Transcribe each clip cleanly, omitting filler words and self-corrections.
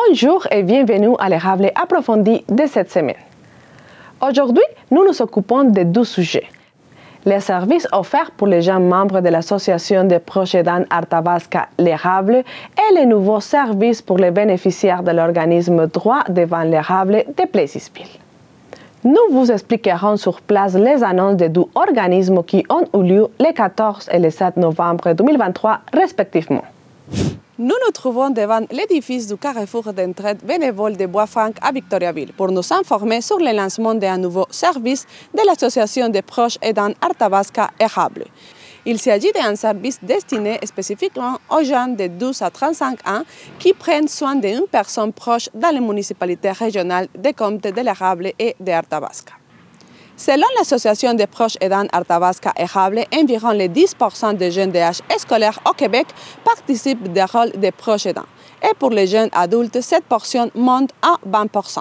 Bonjour et bienvenue à l'érable approfondi de cette semaine. Aujourd'hui, nous nous occupons de 12 sujets. Les services offerts pour les jeunes membres de l'association des proches aidants Arthabasca l'érable et les nouveaux services pour les bénéficiaires de l'organisme Droit devant l'érable de Plessisville. Nous vous expliquerons sur place les annonces des 12 organismes qui ont eu lieu les 14 et le 7 novembre 2023 respectivement. Nous nous trouvons devant l'édifice du carrefour d'entraide bénévole de Bois-Franc à Victoriaville pour nous informer sur le lancement d'un nouveau service de l'Association des proches aidants Arthabasca érable. Il s'agit d'un service destiné spécifiquement aux jeunes de 12 à 35 ans qui prennent soin d'une personne proche dans les municipalités régionales des comtés de l'érable et de Arthabasca. Selon l'Association des proches aidants Arthabasca érable, environ les 10% des jeunes d'âge scolaire au Québec participent des rôles de proches aidants. Et pour les jeunes adultes, cette portion monte à 20%.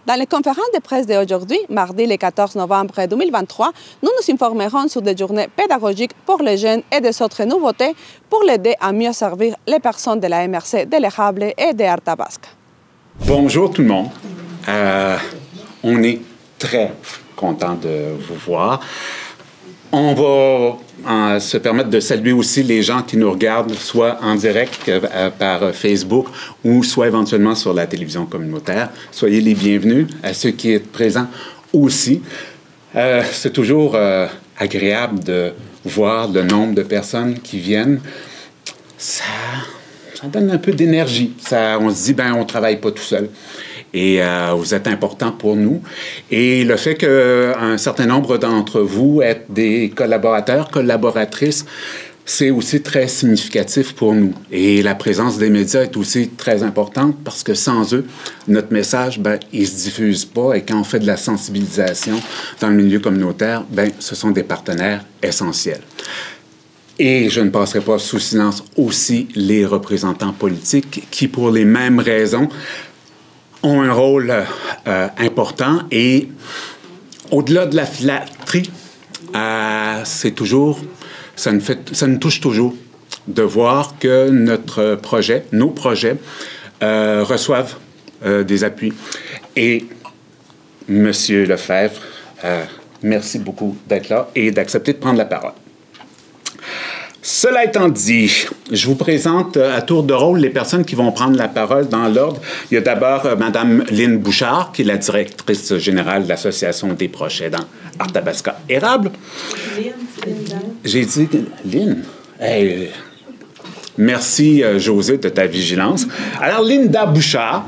Dans les conférences de presse d'aujourd'hui, mardi le 14 novembre 2023, nous nous informerons sur des journées pédagogiques pour les jeunes et des autres nouveautés pour l'aider à mieux servir les personnes de la MRC de l'érable et de Arthabasca. Bonjour tout le monde. On est très content de vous voir. On va se permettre de saluer aussi les gens qui nous regardent, soit en direct par Facebook ou soit éventuellement sur la télévision communautaire. Soyez les bienvenus à ceux qui sont présents aussi. C'est toujours agréable de voir le nombre de personnes qui viennent. Ça donne un peu d'énergie. On se dit, on ne travaille pas tout seul. Et vous êtes important pour nous. Et le fait qu'un certain nombre d'entre vous êtes des collaborateurs, collaboratrices, c'est aussi très significatif pour nous. Et la présence des médias est aussi très importante parce que sans eux, notre message, il ne se diffuse pas. Et quand on fait de la sensibilisation dans le milieu communautaire, ce sont des partenaires essentiels. Et je ne passerai pas sous silence aussi les représentants politiques qui, pour les mêmes raisons, ont un rôle important et au-delà de la flatterie, ça nous touche toujours de voir que nos projets reçoivent des appuis. Et M. Lefebvre, merci beaucoup d'être là et d'accepter de prendre la parole. Cela étant dit, je vous présente à tour de rôle les personnes qui vont prendre la parole dans l'ordre. Il y a d'abord Mme Lynn Bouchard, qui est la directrice générale de l'Association des proches aidants Arthabasca érable. J'ai dit Lynn. Hey. Merci, José, de ta vigilance. Alors, Linda Bouchard,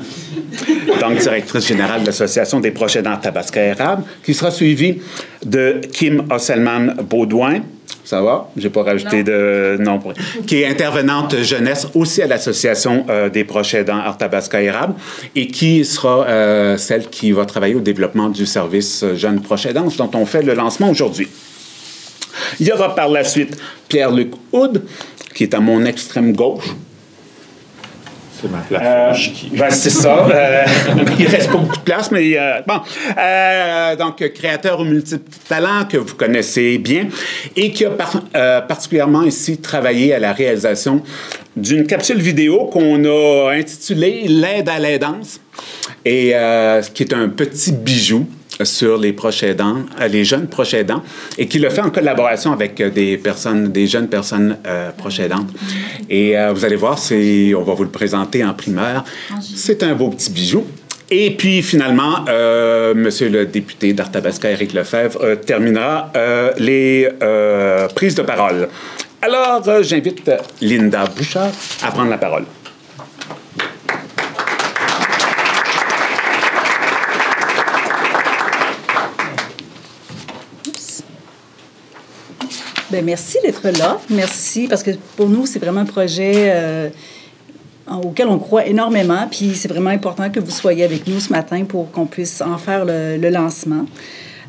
donc directrice générale de l'Association des proches aidants Arthabasca érable, qui sera suivie de Kim Osselman-Baudouin. Ça va? Je n'ai pas rajouté de nom. Qui est intervenante jeunesse aussi à l'Association des proches aidants Arthabasca érable et qui sera celle qui va travailler au développement du service jeunes proches aidants dont on fait le lancement aujourd'hui. Il y aura par la suite Pierre-Luc Houde, qui est à mon extrême gauche. C'est ma place. C'est ça. Il ne reste pas beaucoup de place, mais donc, créateur aux multiples talents que vous connaissez bien et qui a particulièrement ici travaillé à la réalisation d'une capsule vidéo qu'on a intitulée « L'aide à l'aidance » et qui est un petit bijou sur les proches aidants, les jeunes proches aidants, et qui le fait en collaboration avec des jeunes personnes proches aidantes. Et vous allez voir, on va vous le présenter en primeur. C'est un beau petit bijou. Et puis, finalement, Monsieur le député d'Arthabasca, Éric Lefebvre, terminera les prises de parole. Alors, j'invite Linda Bouchard à prendre la parole. Merci d'être là. Merci, parce que pour nous, c'est vraiment un projet auquel on croit énormément. Puis c'est vraiment important que vous soyez avec nous ce matin pour qu'on puisse en faire le lancement.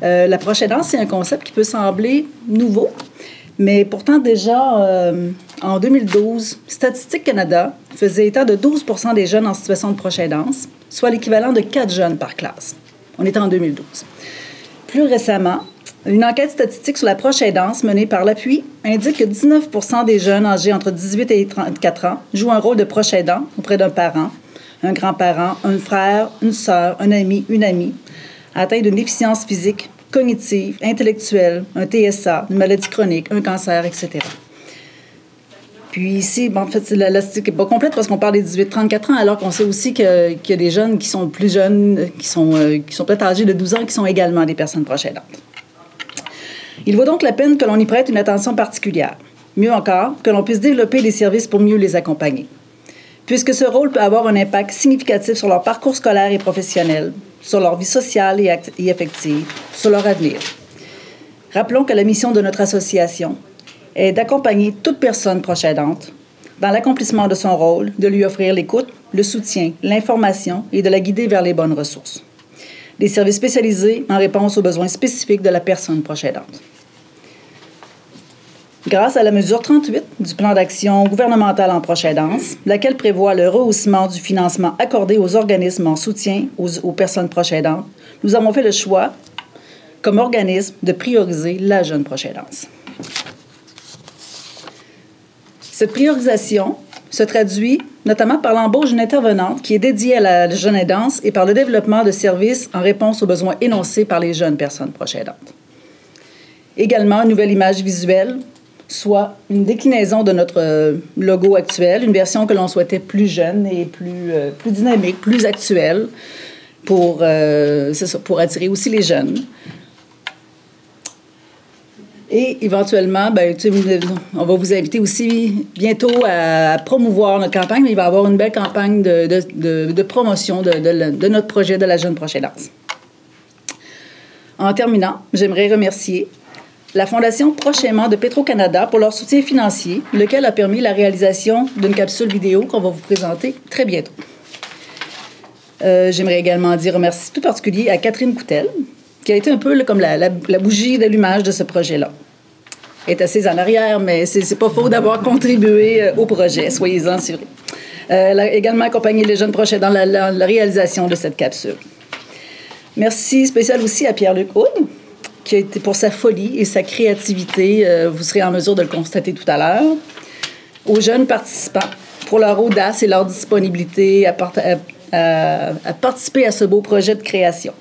La proche aidance, c'est un concept qui peut sembler nouveau, mais pourtant déjà, en 2012, Statistique Canada faisait état de 12% des jeunes en situation de proche aidance, soit l'équivalent de 4 jeunes par classe. On était en 2012. Plus récemment, une enquête statistique sur la proche aidance menée par l'Appui indique que 19% des jeunes âgés entre 18 et 34 ans jouent un rôle de proche aidant auprès d'un parent, un grand-parent, un frère, une sœur, un ami, une amie, atteint d'une déficience physique, cognitive, intellectuelle, un TSA, une maladie chronique, un cancer, etc. Puis ici, en fait, la statistique n'est pas complète parce qu'on parle des 18-34 ans, alors qu'on sait aussi qu'il y a des jeunes qui sont plus jeunes, qui sont peut-être âgés de 12 ans, qui sont également des personnes proches aidantes. Il vaut donc la peine que l'on y prête une attention particulière. Mieux encore, que l'on puisse développer des services pour mieux les accompagner. Puisque ce rôle peut avoir un impact significatif sur leur parcours scolaire et professionnel, sur leur vie sociale et affective, sur leur avenir. Rappelons que la mission de notre association est d'accompagner toute personne proche aidante dans l'accomplissement de son rôle, de lui offrir l'écoute, le soutien, l'information et de la guider vers les bonnes ressources. Des services spécialisés en réponse aux besoins spécifiques de la personne proche aidante. Grâce à la mesure 38 du plan d'action gouvernemental en proche aidance, laquelle prévoit le rehaussement du financement accordé aux organismes en soutien aux personnes proches aidantes, nous avons fait le choix, comme organisme, de prioriser la jeune proche aidance. Cette priorisation se traduit notamment par l'embauche d'une intervenante qui est dédiée à la jeune aidance et par le développement de services en réponse aux besoins énoncés par les jeunes personnes proches aidantes. Également, une nouvelle image visuelle, soit une déclinaison de notre logo actuel, une version que l'on souhaitait plus jeune et plus dynamique, plus actuelle, pour attirer aussi les jeunes. Et éventuellement, on va vous inviter aussi bientôt à promouvoir notre campagne, mais il va y avoir une belle campagne de promotion de notre projet de la jeune proche aidance. En terminant, j'aimerais remercier la Fondation Prochainement de Petro-Canada pour leur soutien financier, lequel a permis la réalisation d'une capsule vidéo qu'on va vous présenter très bientôt. J'aimerais également dire un merci tout particulier à Catherine Coutel, qui a été un peu comme la bougie d'allumage de ce projet-là. Elle est assise en arrière, mais c'est pas faux d'avoir contribué au projet, soyez-en sûrs. Elle a également accompagné les jeunes proches dans la réalisation de cette capsule. Merci spécial aussi à Pierre-Luc Houd, qui a été pour sa folie et sa créativité, vous serez en mesure de le constater tout à l'heure, aux jeunes participants pour leur audace et leur disponibilité à participer à ce beau projet de création.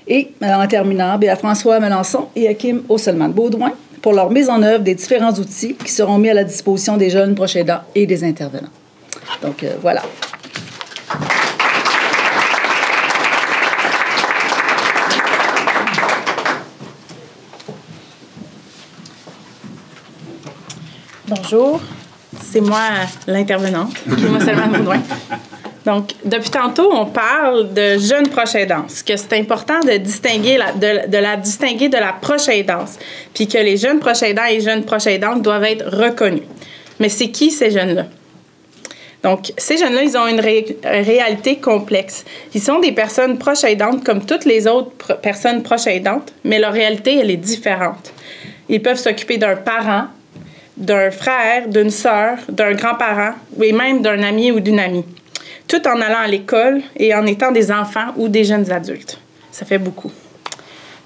Et en terminant, à François Melançon et à Kim Osselman-Baudouin pour leur mise en œuvre des différents outils qui seront mis à la disposition des jeunes proches aidants et des intervenants. Donc, voilà. Bonjour, c'est moi l'intervenante, Kim Osselman-Baudouin. Donc, depuis tantôt, on parle de jeune proche aidance, que c'est important de distinguer la distinguer de la proche aidance, puis que les jeunes proches aidants et jeunes proches aidantes doivent être reconnus. Mais c'est qui ces jeunes-là? Donc, ces jeunes-là, ils ont une réalité complexe. Ils sont des personnes proches aidantes comme toutes les autres personnes proches aidantes, mais leur réalité, elle est différente. Ils peuvent s'occuper d'un parent, d'un frère, d'une sœur, d'un grand-parent, et même d'un ami ou d'une amie. Tout en allant à l'école et en étant des enfants ou des jeunes adultes. Ça fait beaucoup.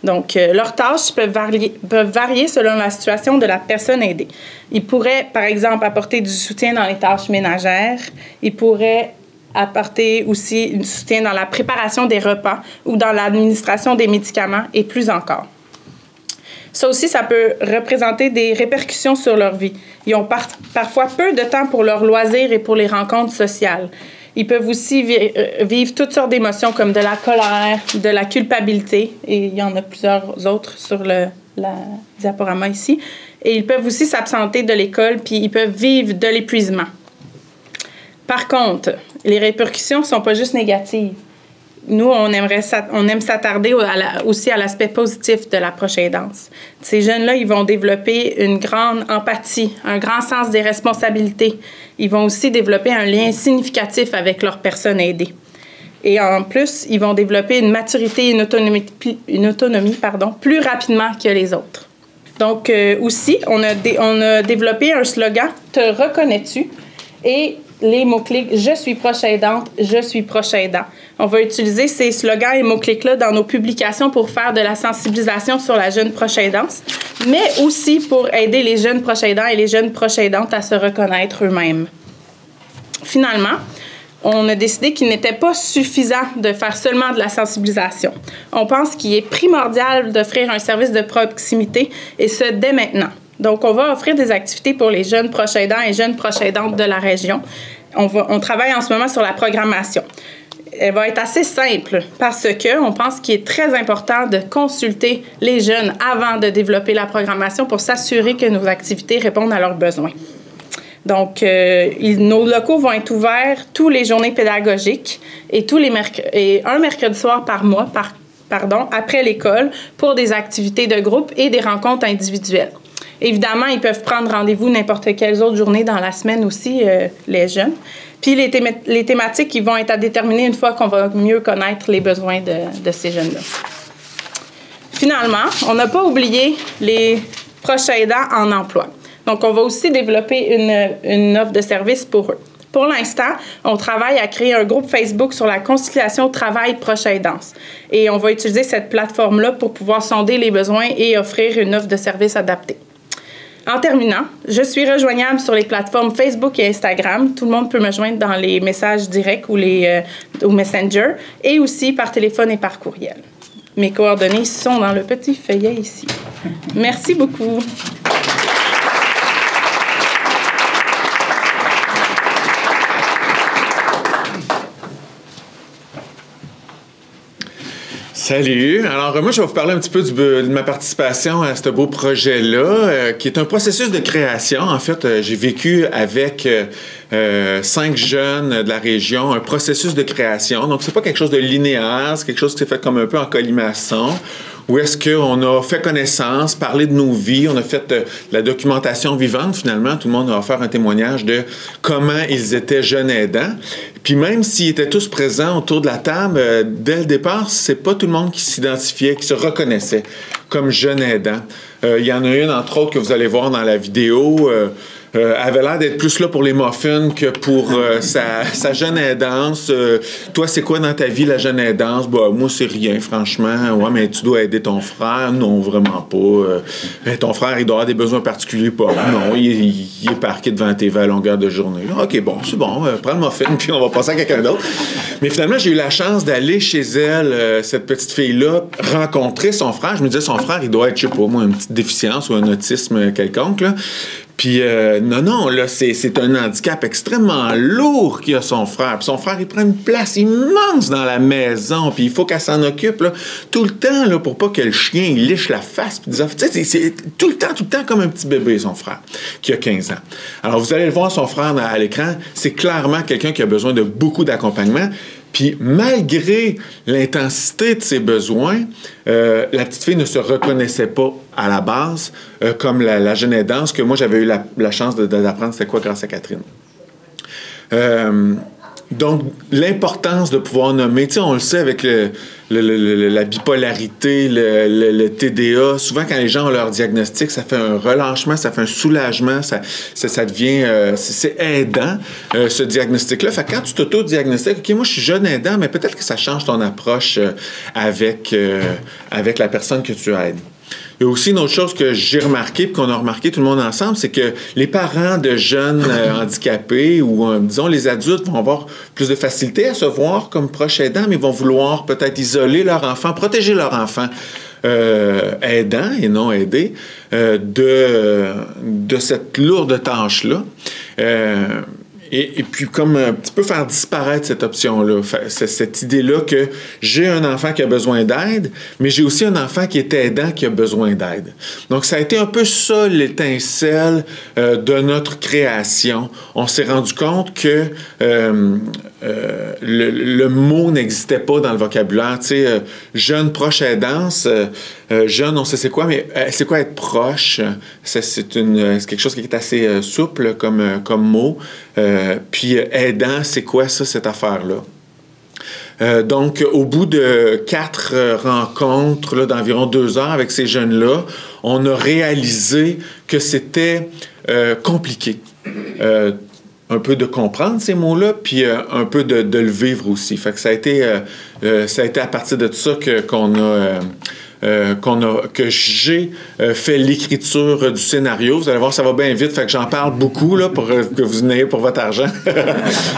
Donc, leurs tâches peuvent varier selon la situation de la personne aidée. Ils pourraient, par exemple, apporter du soutien dans les tâches ménagères. Ils pourraient apporter aussi du soutien dans la préparation des repas ou dans l'administration des médicaments et plus encore. Ça aussi, ça peut représenter des répercussions sur leur vie. Ils ont parfois peu de temps pour leurs loisirs et pour les rencontres sociales. Ils peuvent aussi vivre toutes sortes d'émotions comme de la colère, de la culpabilité, et il y en a plusieurs autres sur la diaporama ici. Et ils peuvent aussi s'absenter de l'école, puis ils peuvent vivre de l'épuisement. Par contre, les répercussions ne sont pas juste négatives. Nous, on aime s'attarder aussi à l'aspect positif de la proche aidance. Ces jeunes-là, ils vont développer une grande empathie, un grand sens des responsabilités. Ils vont aussi développer un lien significatif avec leur personne aidée. Et en plus, ils vont développer une maturité et une autonomie plus rapidement que les autres. Donc, aussi, on a développé un slogan « Te reconnais-tu » et les mots-clics « Je suis proche aidante »,« Je suis proche aidant ». On va utiliser ces slogans et mots-clics-là dans nos publications pour faire de la sensibilisation sur la jeune proche aidance, mais aussi pour aider les jeunes proches aidants et les jeunes proches aidantes à se reconnaître eux-mêmes. Finalement, on a décidé qu'il n'était pas suffisant de faire seulement de la sensibilisation. On pense qu'il est primordial d'offrir un service de proximité, et ce, dès maintenant. Donc, on va offrir des activités pour les jeunes proches aidants et jeunes proches aidantes de la région. On travaille en ce moment sur la programmation. Elle va être assez simple parce qu'on pense qu'il est très important de consulter les jeunes avant de développer la programmation pour s'assurer que nos activités répondent à leurs besoins. Donc, nos locaux vont être ouverts tous les journées pédagogiques et un mercredi soir par mois, après l'école, pour des activités de groupe et des rencontres individuelles. Évidemment, ils peuvent prendre rendez-vous n'importe quelle autre journée dans la semaine aussi, les jeunes. Puis les thématiques qui vont être à déterminer une fois qu'on va mieux connaître les besoins de ces jeunes-là. Finalement, on n'a pas oublié les proches aidants en emploi. Donc, on va aussi développer une offre de service pour eux. Pour l'instant, on travaille à créer un groupe Facebook sur la conciliation travail-proche aidance. Et on va utiliser cette plateforme-là pour pouvoir sonder les besoins et offrir une offre de service adaptée. En terminant, je suis rejoignable sur les plateformes Facebook et Instagram. Tout le monde peut me joindre dans les messages directs ou au Messenger, et aussi par téléphone et par courriel. Mes coordonnées sont dans le petit feuillet ici. Merci beaucoup. Salut! Alors, moi, je vais vous parler un petit peu de ma participation à ce beau projet-là, qui est un processus de création. En fait, j'ai vécu avec 5 jeunes de la région un processus de création. Donc, c'est pas quelque chose de linéaire, c'est quelque chose qui s'est fait comme un peu en colimaçon, où est-ce qu'on a fait connaissance, parlé de nos vies, on a fait de la documentation vivante, finalement. Tout le monde a offert un témoignage de comment ils étaient jeunes aidants. Puis même s'ils étaient tous présents autour de la table, dès le départ, c'est pas tout le monde qui s'identifiait, qui se reconnaissait comme jeune aidant. Il y en a une, entre autres, que vous allez voir dans la vidéo, avait l'air d'être plus là pour les muffins que pour sa jeune aidance. Toi, c'est quoi dans ta vie, la jeune aidance? Bah, moi, c'est rien, franchement. Ouais, mais tu dois aider ton frère. Non, vraiment pas. Ton frère, il doit avoir des besoins particuliers. Pas. Non, il est parqué devant la TV à longueur de journée. OK, bon, c'est bon. Prends le muffin, puis on va passer à quelqu'un d'autre. Mais finalement, j'ai eu la chance d'aller chez elle, cette petite fille-là, rencontrer son frère. Je me disais, son frère, il doit être, je sais pas, moi, une petite déficience ou un autisme quelconque, là. Puis non, là, c'est un handicap extrêmement lourd qu'il a son frère. Puis son frère, il prend une place immense dans la maison, puis il faut qu'elle s'en occupe, là, tout le temps, là, pour pas que le chien, il liche la face. Puis c'est tout le temps comme un petit bébé, son frère, qui a 15 ans. Alors, vous allez le voir, son frère, à l'écran, c'est clairement quelqu'un qui a besoin de beaucoup d'accompagnement. Puis, malgré l'intensité de ses besoins, la petite fille ne se reconnaissait pas à la base comme la jeune aidance que moi, j'avais eu la chance d'apprendre c'était quoi grâce à Catherine. Donc, l'importance de pouvoir nommer, tu sais, on le sait avec la bipolarité, le TDA, souvent quand les gens ont leur diagnostic, ça fait un relâchement, ça fait un soulagement, ça devient, c'est aidant, ce diagnostic-là. Fait que quand tu t'auto-diagnostiques, OK, moi je suis jeune aidant, mais peut-être que ça change ton approche avec la personne que tu aides. Il y a aussi une autre chose que j'ai remarqué et qu'on a remarqué tout le monde ensemble, c'est que les parents de jeunes handicapés ou, disons, les adultes vont avoir plus de facilité à se voir comme proches aidants, mais vont vouloir peut-être isoler leur enfant, protéger leur enfant aidant et non aidé de cette lourde tâche-là. Et puis, comme un petit peu faire disparaître cette option-là, cette idée-là que j'ai un enfant qui a besoin d'aide, mais j'ai aussi un enfant qui est aidant qui a besoin d'aide. Donc, ça a été un peu ça l'étincelle de notre création. On s'est rendu compte que le mot n'existait pas dans le vocabulaire. Tu sais, jeune, proche aidance, jeune, on sait c'est quoi, mais c'est quoi être proche? C'est quelque chose qui est assez souple comme mot. Puis aidant, c'est quoi ça, cette affaire-là? Donc, au bout de 4 rencontres là, d'environ 2 heures avec ces jeunes-là, on a réalisé que c'était compliqué. Un peu de comprendre ces mots-là, puis un peu de le vivre aussi. Fait que ça a été à partir de tout ça qu'on a que j'ai fait l'écriture du scénario. Vous allez voir, ça va bien vite, fait que j'en parle beaucoup là, pour que vous en ayez pour votre argent.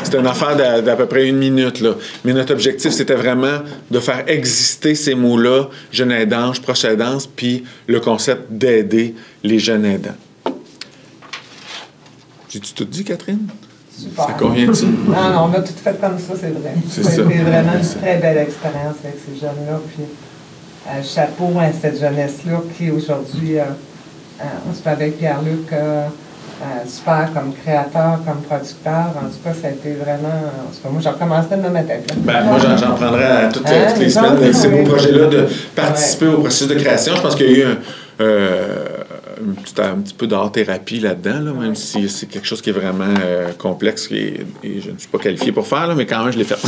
C'est une affaire d'à peu près 1 minute. Là. Mais notre objectif, c'était vraiment de faire exister ces mots-là, jeune aidance, proche aidance, puis le concept d'aider les jeunes aidants. J'ai-tu tout dit, Catherine? Super. Ça convient-tu? Non, on a tout fait comme ça, c'est vrai. C'est ça a ça. été vraiment une très belle expérience avec ces jeunes-là. Puis, chapeau à cette jeunesse-là qui, aujourd'hui, on se fait avec Pierre-Luc, super comme créateur, comme producteur. En tout cas, ça a été vraiment... En tout cas, moi, j'en recommencerai demain matin. Ben, moi, j'en prendrai à toutes les semaines de ces beaux projets-là de participer au processus de création. Je pense qu'il y a eu un petit peu d'art-thérapie là-dedans, là, même si c'est quelque chose qui est vraiment complexe et je ne suis pas qualifié pour faire, là, mais quand même, je l'ai fait.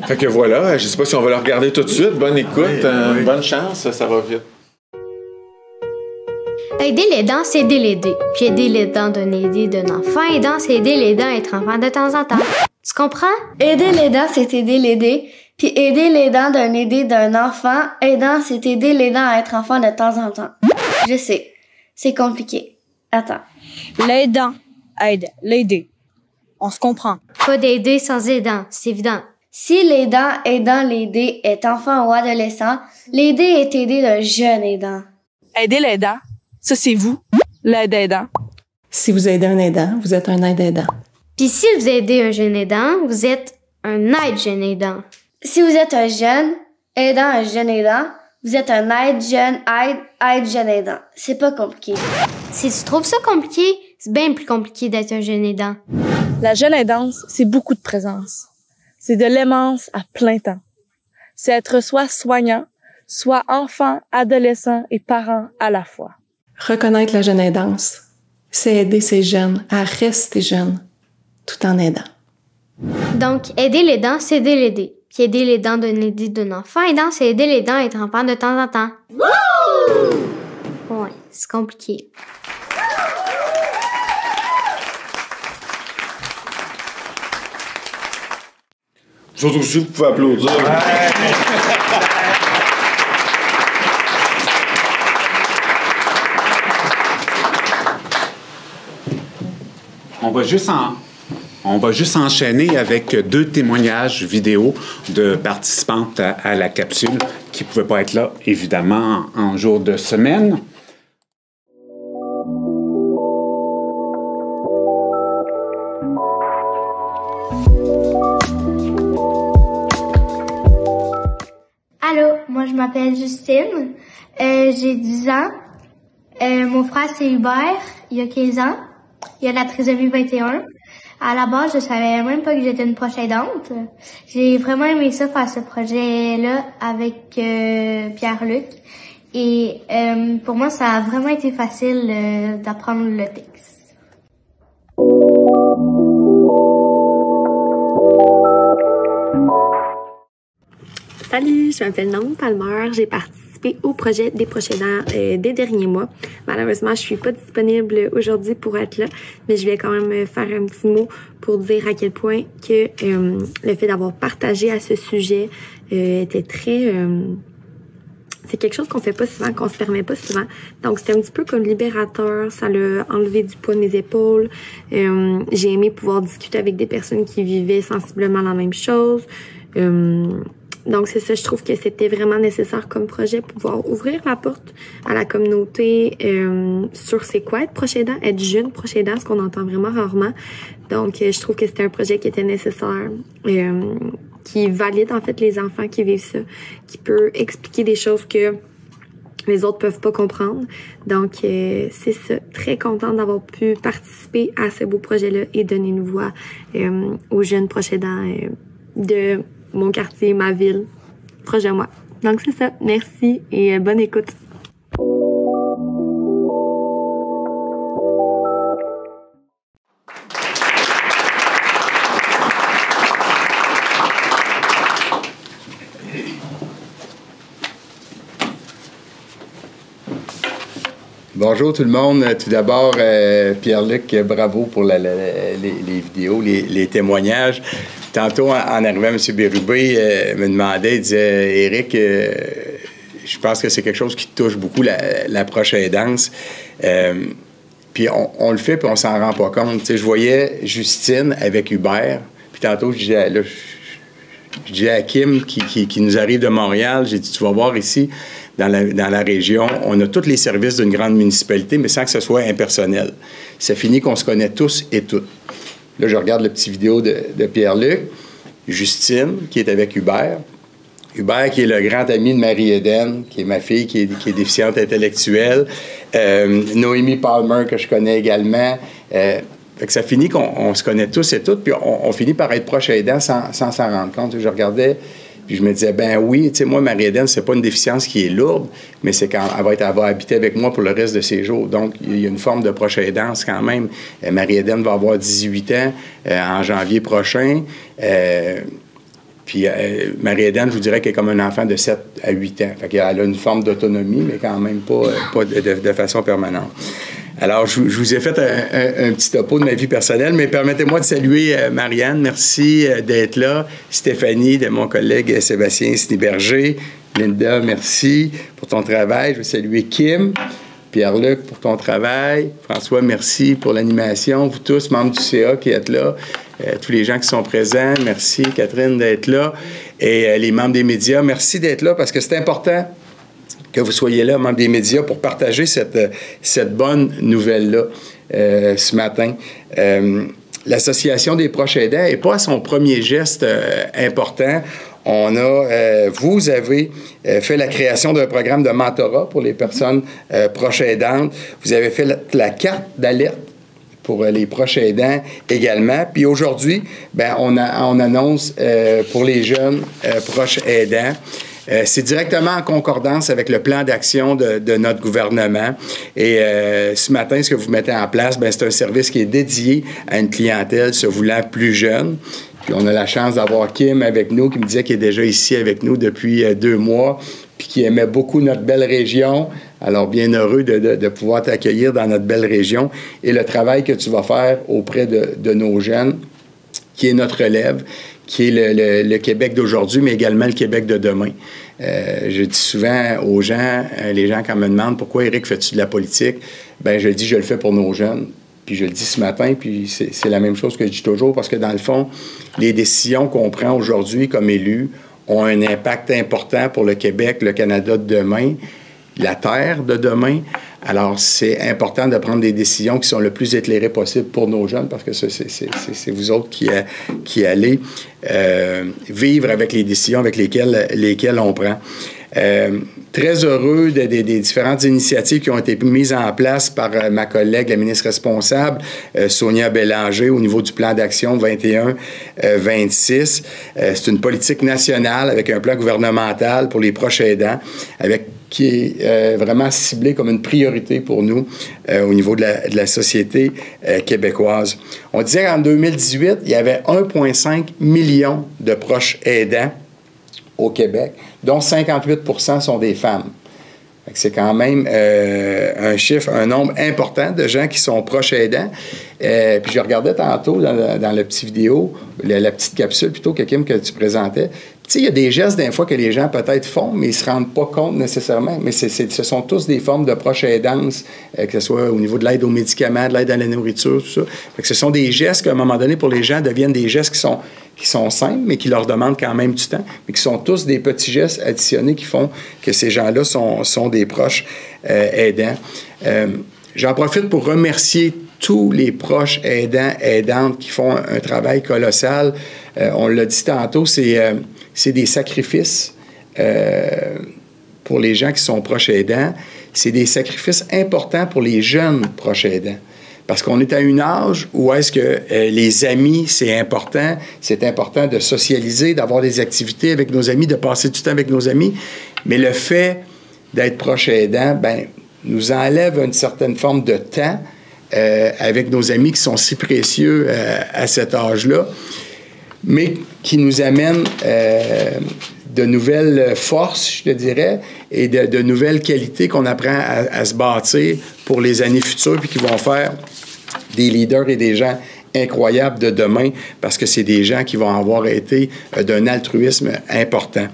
Fait que voilà, je ne sais pas si on va le regarder tout de suite. Bonne écoute, bonne chance, ça va vite. Aider l'aidant, c'est aider l'aider. Puis aider l'aidant d'un aidé d'un enfant aidant, c'est aider l'aidant à être enfant de temps en temps. Tu comprends? Aider l'aidant, c'est aider l'aider. Puis aider l'aidant d'un aidé d'un enfant aidant, c'est aider l'aidant à être enfant de temps en temps. Je sais, c'est compliqué. Attends. L'aidant aide l'aider. On se comprend. Pas d'aider sans aidant, c'est évident. Si l'aidant aidant l'aider est enfant ou adolescent, l'aider est aidé d'un jeune aidant. Aider l'aidant, ça c'est vous, l'aide aidant. Si vous aidez un aidant, vous êtes un aide aidant. Puis si vous aidez un jeune aidant, vous êtes un aide jeune aidant. Si vous êtes un jeune aidant un jeune aidant, vous êtes un aide jeune aidant. C'est pas compliqué. Si tu trouves ça compliqué, c'est bien plus compliqué d'être un jeune aidant. La jeune aidance, c'est beaucoup de présence. C'est de l'aimance à plein temps. C'est être soit soignant, soit enfant, adolescent et parent à la fois. Reconnaître la jeune aidance, c'est aider ces jeunes à rester jeunes, tout en aidant. Donc, aider l'aidant, c'est aider l'aider. Puis aider l'aidant d'un aidé d'un enfant aidant, c'est aider l'aidant à être enfant de temps en temps. Ouais, c'est compliqué. Vous autres aussi, vous pouvez applaudir. On va juste enchaîner avec 2 témoignages vidéo de participantes à la capsule qui ne pouvaient pas être là, évidemment, en jour de semaine. Allô, moi je m'appelle Justine, j'ai 10 ans. Mon frère c'est Hubert, il a 15 ans. Il a la trisomie 21. À la base, je savais même pas que j'étais une proche aidante. J'ai vraiment aimé ça, faire ce projet-là avec Pierre-Luc. Et pour moi, ça a vraiment été facile d'apprendre le texte. Salut, je m'appelle Naomi Palmer. J'ai participé au projet des proches aidants des derniers mois. Malheureusement, je suis pas disponible aujourd'hui pour être là, mais je vais quand même faire un petit mot pour dire à quel point que le fait d'avoir partagé à ce sujet était très... c'est quelque chose qu'on fait pas souvent, qu'on se permet pas souvent. Donc, c'était un petit peu comme libérateur. Ça l'a enlevé du poids de mes épaules. J'ai aimé pouvoir discuter avec des personnes qui vivaient sensiblement la même chose. Donc, c'est ça, je trouve que c'était vraiment nécessaire comme projet, pouvoir ouvrir la porte à la communauté sur c'est quoi être proche aidant, être jeune proche aidant, ce qu'on entend vraiment rarement. Donc, je trouve que c'était un projet qui était nécessaire, qui valide en fait les enfants qui vivent ça, qui peut expliquer des choses que les autres peuvent pas comprendre. Donc, c'est ça, très contente d'avoir pu participer à ce beau projet-là et donner une voix aux jeunes proches aidants de mon quartier, ma ville, proche de moi. Donc, c'est ça. Merci et bonne écoute. Bonjour tout le monde. Tout d'abord, Pierre-Luc, bravo pour les vidéos, les témoignages. Tantôt, en arrivant, M. Bérubé me demandait, il disait, Éric, je pense que c'est quelque chose qui touche beaucoup la proche aidance. Puis on le fait, puis on s'en rend pas compte. Tu sais, je voyais Justine avec Hubert, puis tantôt, je disais à Kim, qui nous arrive de Montréal, j'ai dit, tu vas voir ici, dans la région, on a tous les services d'une grande municipalité, mais sans que ce soit impersonnel. Ça finit qu'on se connaît tous et toutes. Là, je regarde la petite vidéo de Pierre-Luc, Justine, qui est avec Hubert. Hubert, qui est le grand ami de Marie-Hélène, qui est ma fille, qui est déficiente intellectuelle. Noémie Palmer, que je connais également. Fait que ça finit qu'on se connaît tous et toutes, puis on finit par être proche aidant sans s'en rendre compte. Je regardais, puis je me disais, ben oui, tu sais, moi, Marie-Hélène, c'est pas une déficience qui est lourde, mais c'est quand elle va habiter avec moi pour le reste de ses jours. Donc, il y a une forme de proche aidance quand même. Marie-Hélène va avoir 18 ans en janvier prochain. Puis Marie-Hélène, je vous dirais qu'elle est comme un enfant de 7 à 8 ans. Fait qu'elle a une forme d'autonomie, mais quand même pas de façon permanente. Alors, je vous ai fait un petit topo de ma vie personnelle, mais permettez-moi de saluer Marianne. Merci d'être là. Stéphanie, de mon collègue Sébastien Sniberger. Linda, merci pour ton travail. Je veux saluer Kim. Pierre-Luc, pour ton travail. François, merci pour l'animation. Vous tous, membres du CA qui êtes là. Tous les gens qui sont présents, merci Catherine d'être là. Et les membres des médias, merci d'être là parce que c'est important que vous soyez là, membres des médias, pour partager cette bonne nouvelle-là ce matin. L'Association des proches aidants n'est pas à son premier geste important. Vous avez fait la création d'un programme de mentorat pour les personnes proches aidantes. Vous avez fait la carte d'alerte pour les proches aidants également. Puis aujourd'hui, on annonce pour les jeunes proches aidants. C'est directement en concordance avec le plan d'action de notre gouvernement. Et ce matin, ce que vous mettez en place, c'est un service qui est dédié à une clientèle se voulant plus jeune. Puis on a la chance d'avoir Kim avec nous, qui me disait qu'il est déjà ici avec nous depuis 2 mois, puis qui aimait beaucoup notre belle région. Alors, bien heureux de pouvoir t'accueillir dans notre belle région. Et le travail que tu vas faire auprès de nos jeunes, qui est notre relève, qui est le Québec d'aujourd'hui, mais également le Québec de demain. Je dis souvent aux gens, les gens quand me demandent « Pourquoi, Éric, fais-tu de la politique? » Je dis « Je le fais pour nos jeunes. » Puis je le dis ce matin, puis c'est la même chose que je dis toujours, parce que dans le fond, les décisions qu'on prend aujourd'hui comme élus ont un impact important pour le Québec, le Canada de demain, la terre de demain. Alors, c'est important de prendre des décisions qui sont le plus éclairées possible pour nos jeunes, parce que c'est vous autres qui allez vivre avec les décisions avec lesquelles on prend. Très heureux des différentes initiatives qui ont été mises en place par ma collègue, la ministre responsable, Sonia Bélanger, au niveau du plan d'action 21-26. C'est une politique nationale avec un plan gouvernemental pour les proches aidants, qui est vraiment ciblé comme une priorité pour nous au niveau de la société québécoise. On disait qu'en 2018, il y avait 1,5 million de proches aidants au Québec, dont 58% sont des femmes. C'est quand même un nombre important de gens qui sont proches aidants. Puis je regardais tantôt dans la petite vidéo, la petite capsule plutôt que Kim que tu présentais. Tu sais, il y a des gestes des fois que les gens peut-être font, mais ils ne se rendent pas compte nécessairement. Mais ce sont tous des formes de proche aidance, que ce soit au niveau de l'aide aux médicaments, de l'aide à la nourriture, tout ça. Fait que ce sont des gestes qu'à un moment donné, pour les gens, deviennent des gestes qui sont simples, mais qui leur demandent quand même du temps, mais qui sont tous des petits gestes additionnés qui font que ces gens-là sont des proches aidants. J'en profite pour remercier tous les proches aidants, aidantes qui font un travail colossal. On l'a dit tantôt, c'est des sacrifices pour les gens qui sont proches aidants. C'est des sacrifices importants pour les jeunes proches aidants. Parce qu'on est à un âge où est-ce que les amis, c'est important. C'est important de socialiser, d'avoir des activités avec nos amis, de passer du temps avec nos amis. Mais le fait d'être proche aidant, nous enlève une certaine forme de temps avec nos amis qui sont si précieux à cet âge-là, mais qui nous amène de nouvelles forces, je te dirais, et de nouvelles qualités qu'on apprend à se bâtir pour les années futures, puis qui vont faire des leaders et des gens incroyables de demain, parce que c'est des gens qui vont avoir été d'un altruisme important.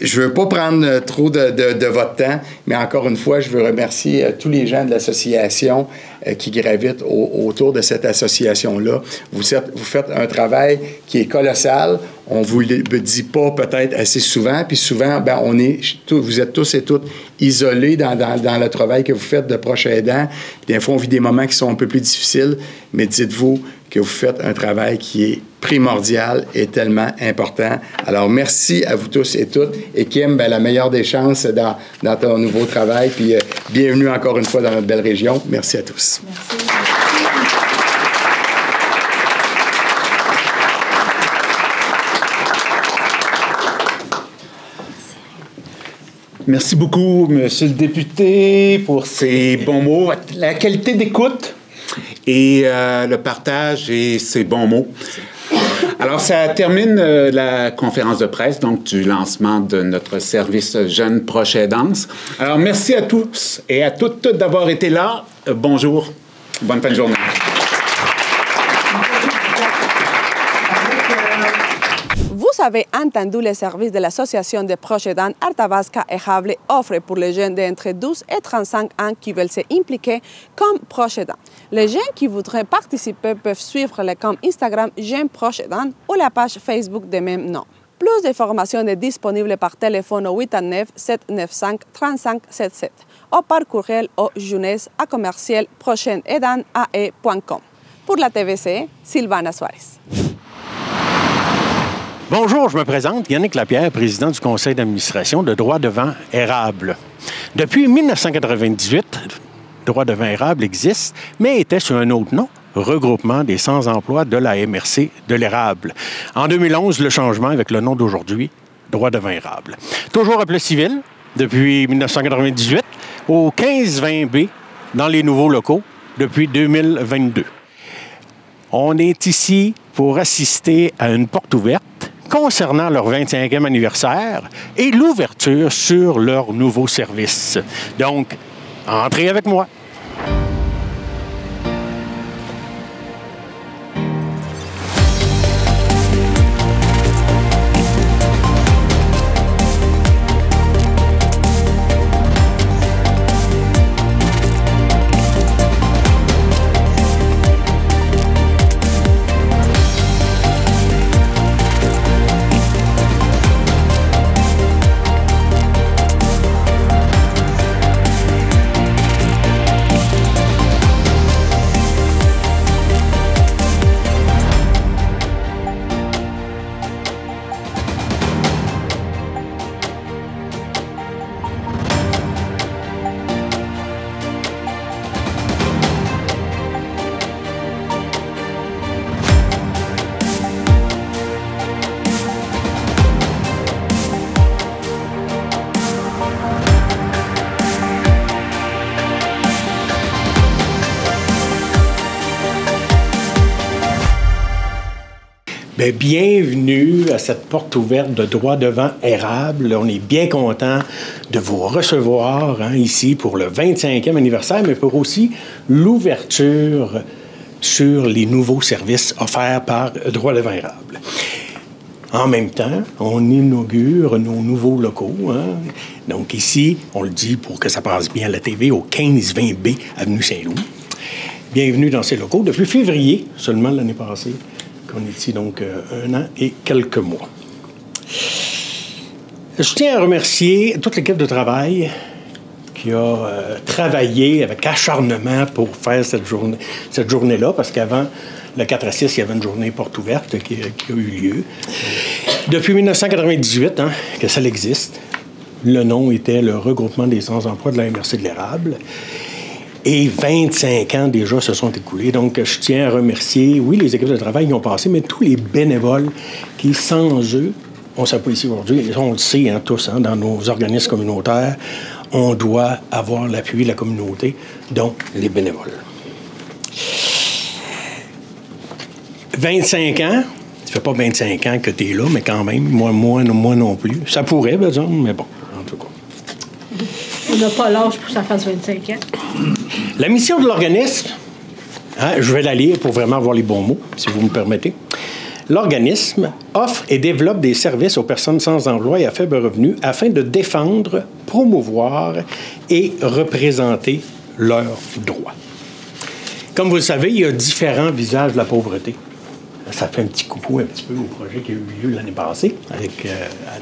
je ne veux pas prendre trop de votre temps, mais encore une fois, je veux remercier tous les gens de l'association qui gravitent autour de cette association-là. Vous faites un travail qui est colossal. On ne vous le dit pas peut-être assez souvent, puis souvent, ben, vous êtes tous et toutes isolés dans le travail que vous faites de proche aidant. Des fois, on vit des moments qui sont un peu plus difficiles, mais dites-vous que vous faites un travail qui est primordial et tellement important. Alors, merci à vous tous et toutes. Et Kim, ben, la meilleure des chances dans ton nouveau travail. Puis, bienvenue encore une fois dans notre belle région. Merci à tous. Merci. Merci beaucoup, Monsieur le député, pour ces bons mots, la qualité d'écoute et le partage et ces bons mots. Alors, ça termine la conférence de presse, donc du lancement de notre service Jeunes Proches Aidance. Alors, merci à tous et à toutes d'avoir été là. Bonjour, bonne fin de journée. Vous avez entendu les services de l'Association des proches aidants Arthabasca Ejable offre pour les jeunes d'entre 12 et 35 ans qui veulent s'impliquer comme proches aidants. Les jeunes qui voudraient participer peuvent suivre le compte Instagram Jeunes Proches Aidants ou la page Facebook de même nom. Plus d'informations est disponible par téléphone au 819-795-3577 ou par courriel au jeunesse@prochainaidant.com. Pour la TVC, Sylvana Suarez. Bonjour, je me présente, Yannick Lapierre, président du conseil d'administration de Droits devant Érable. Depuis 1998, Droits devant Érable existe, mais était sous un autre nom, Regroupement des sans-emploi de la MRC de l'Érable. En 2011, le changement avec le nom d'aujourd'hui, Droits devant Érable. Toujours appelé civil, depuis 1998, au 1520B, dans les nouveaux locaux, depuis 2022. On est ici pour assister à une porte ouverte concernant leur 25e anniversaire et l'ouverture sur leur nouveau service. Donc, entrez avec moi. Bien, bienvenue à cette porte ouverte de Droits devant Érable. On est bien content de vous recevoir ici pour le 25e anniversaire, mais pour aussi l'ouverture sur les nouveaux services offerts par Droits devant Érable. En même temps, on inaugure nos nouveaux locaux. Donc ici, on le dit pour que ça passe bien à la TV, au 1520B, avenue Saint-Louis. Bienvenue dans ces locaux. Depuis février, seulement l'année passée, qu'on est ici, donc 1 an et quelques mois. Je tiens à remercier toute l'équipe de travail qui a travaillé avec acharnement pour faire cette journée-là, parce qu'avant le 4 à 6, il y avait une journée porte ouverte qui a eu lieu. Depuis 1998, que ça existe, le nom était le Regroupement des sans-emploi de la MRC de l'Érable. Et 25 ans déjà se sont écoulés. Donc, je tiens à remercier, oui, les équipes de travail qui ont passé, mais tous les bénévoles qui, sans eux, on ne serait pas ici aujourd'hui. On le sait tous, dans nos organismes communautaires, on doit avoir l'appui de la communauté, dont les bénévoles. 25 ans, ça fait pas 25 ans que tu es là, mais quand même, moi non plus. Ça pourrait, par exemple, mais bon, en tout cas. On n'a pas l'âge pour que ça fasse 25 ans. La mission de l'organisme, je vais la lire pour vraiment avoir les bons mots, si vous me permettez. L'organisme offre et développe des services aux personnes sans emploi et à faible revenu afin de défendre, promouvoir et représenter leurs droits. Comme vous le savez, il y a différents visages de la pauvreté. Ça fait un petit coucou un petit peu au projet qui a eu lieu l'année passée avec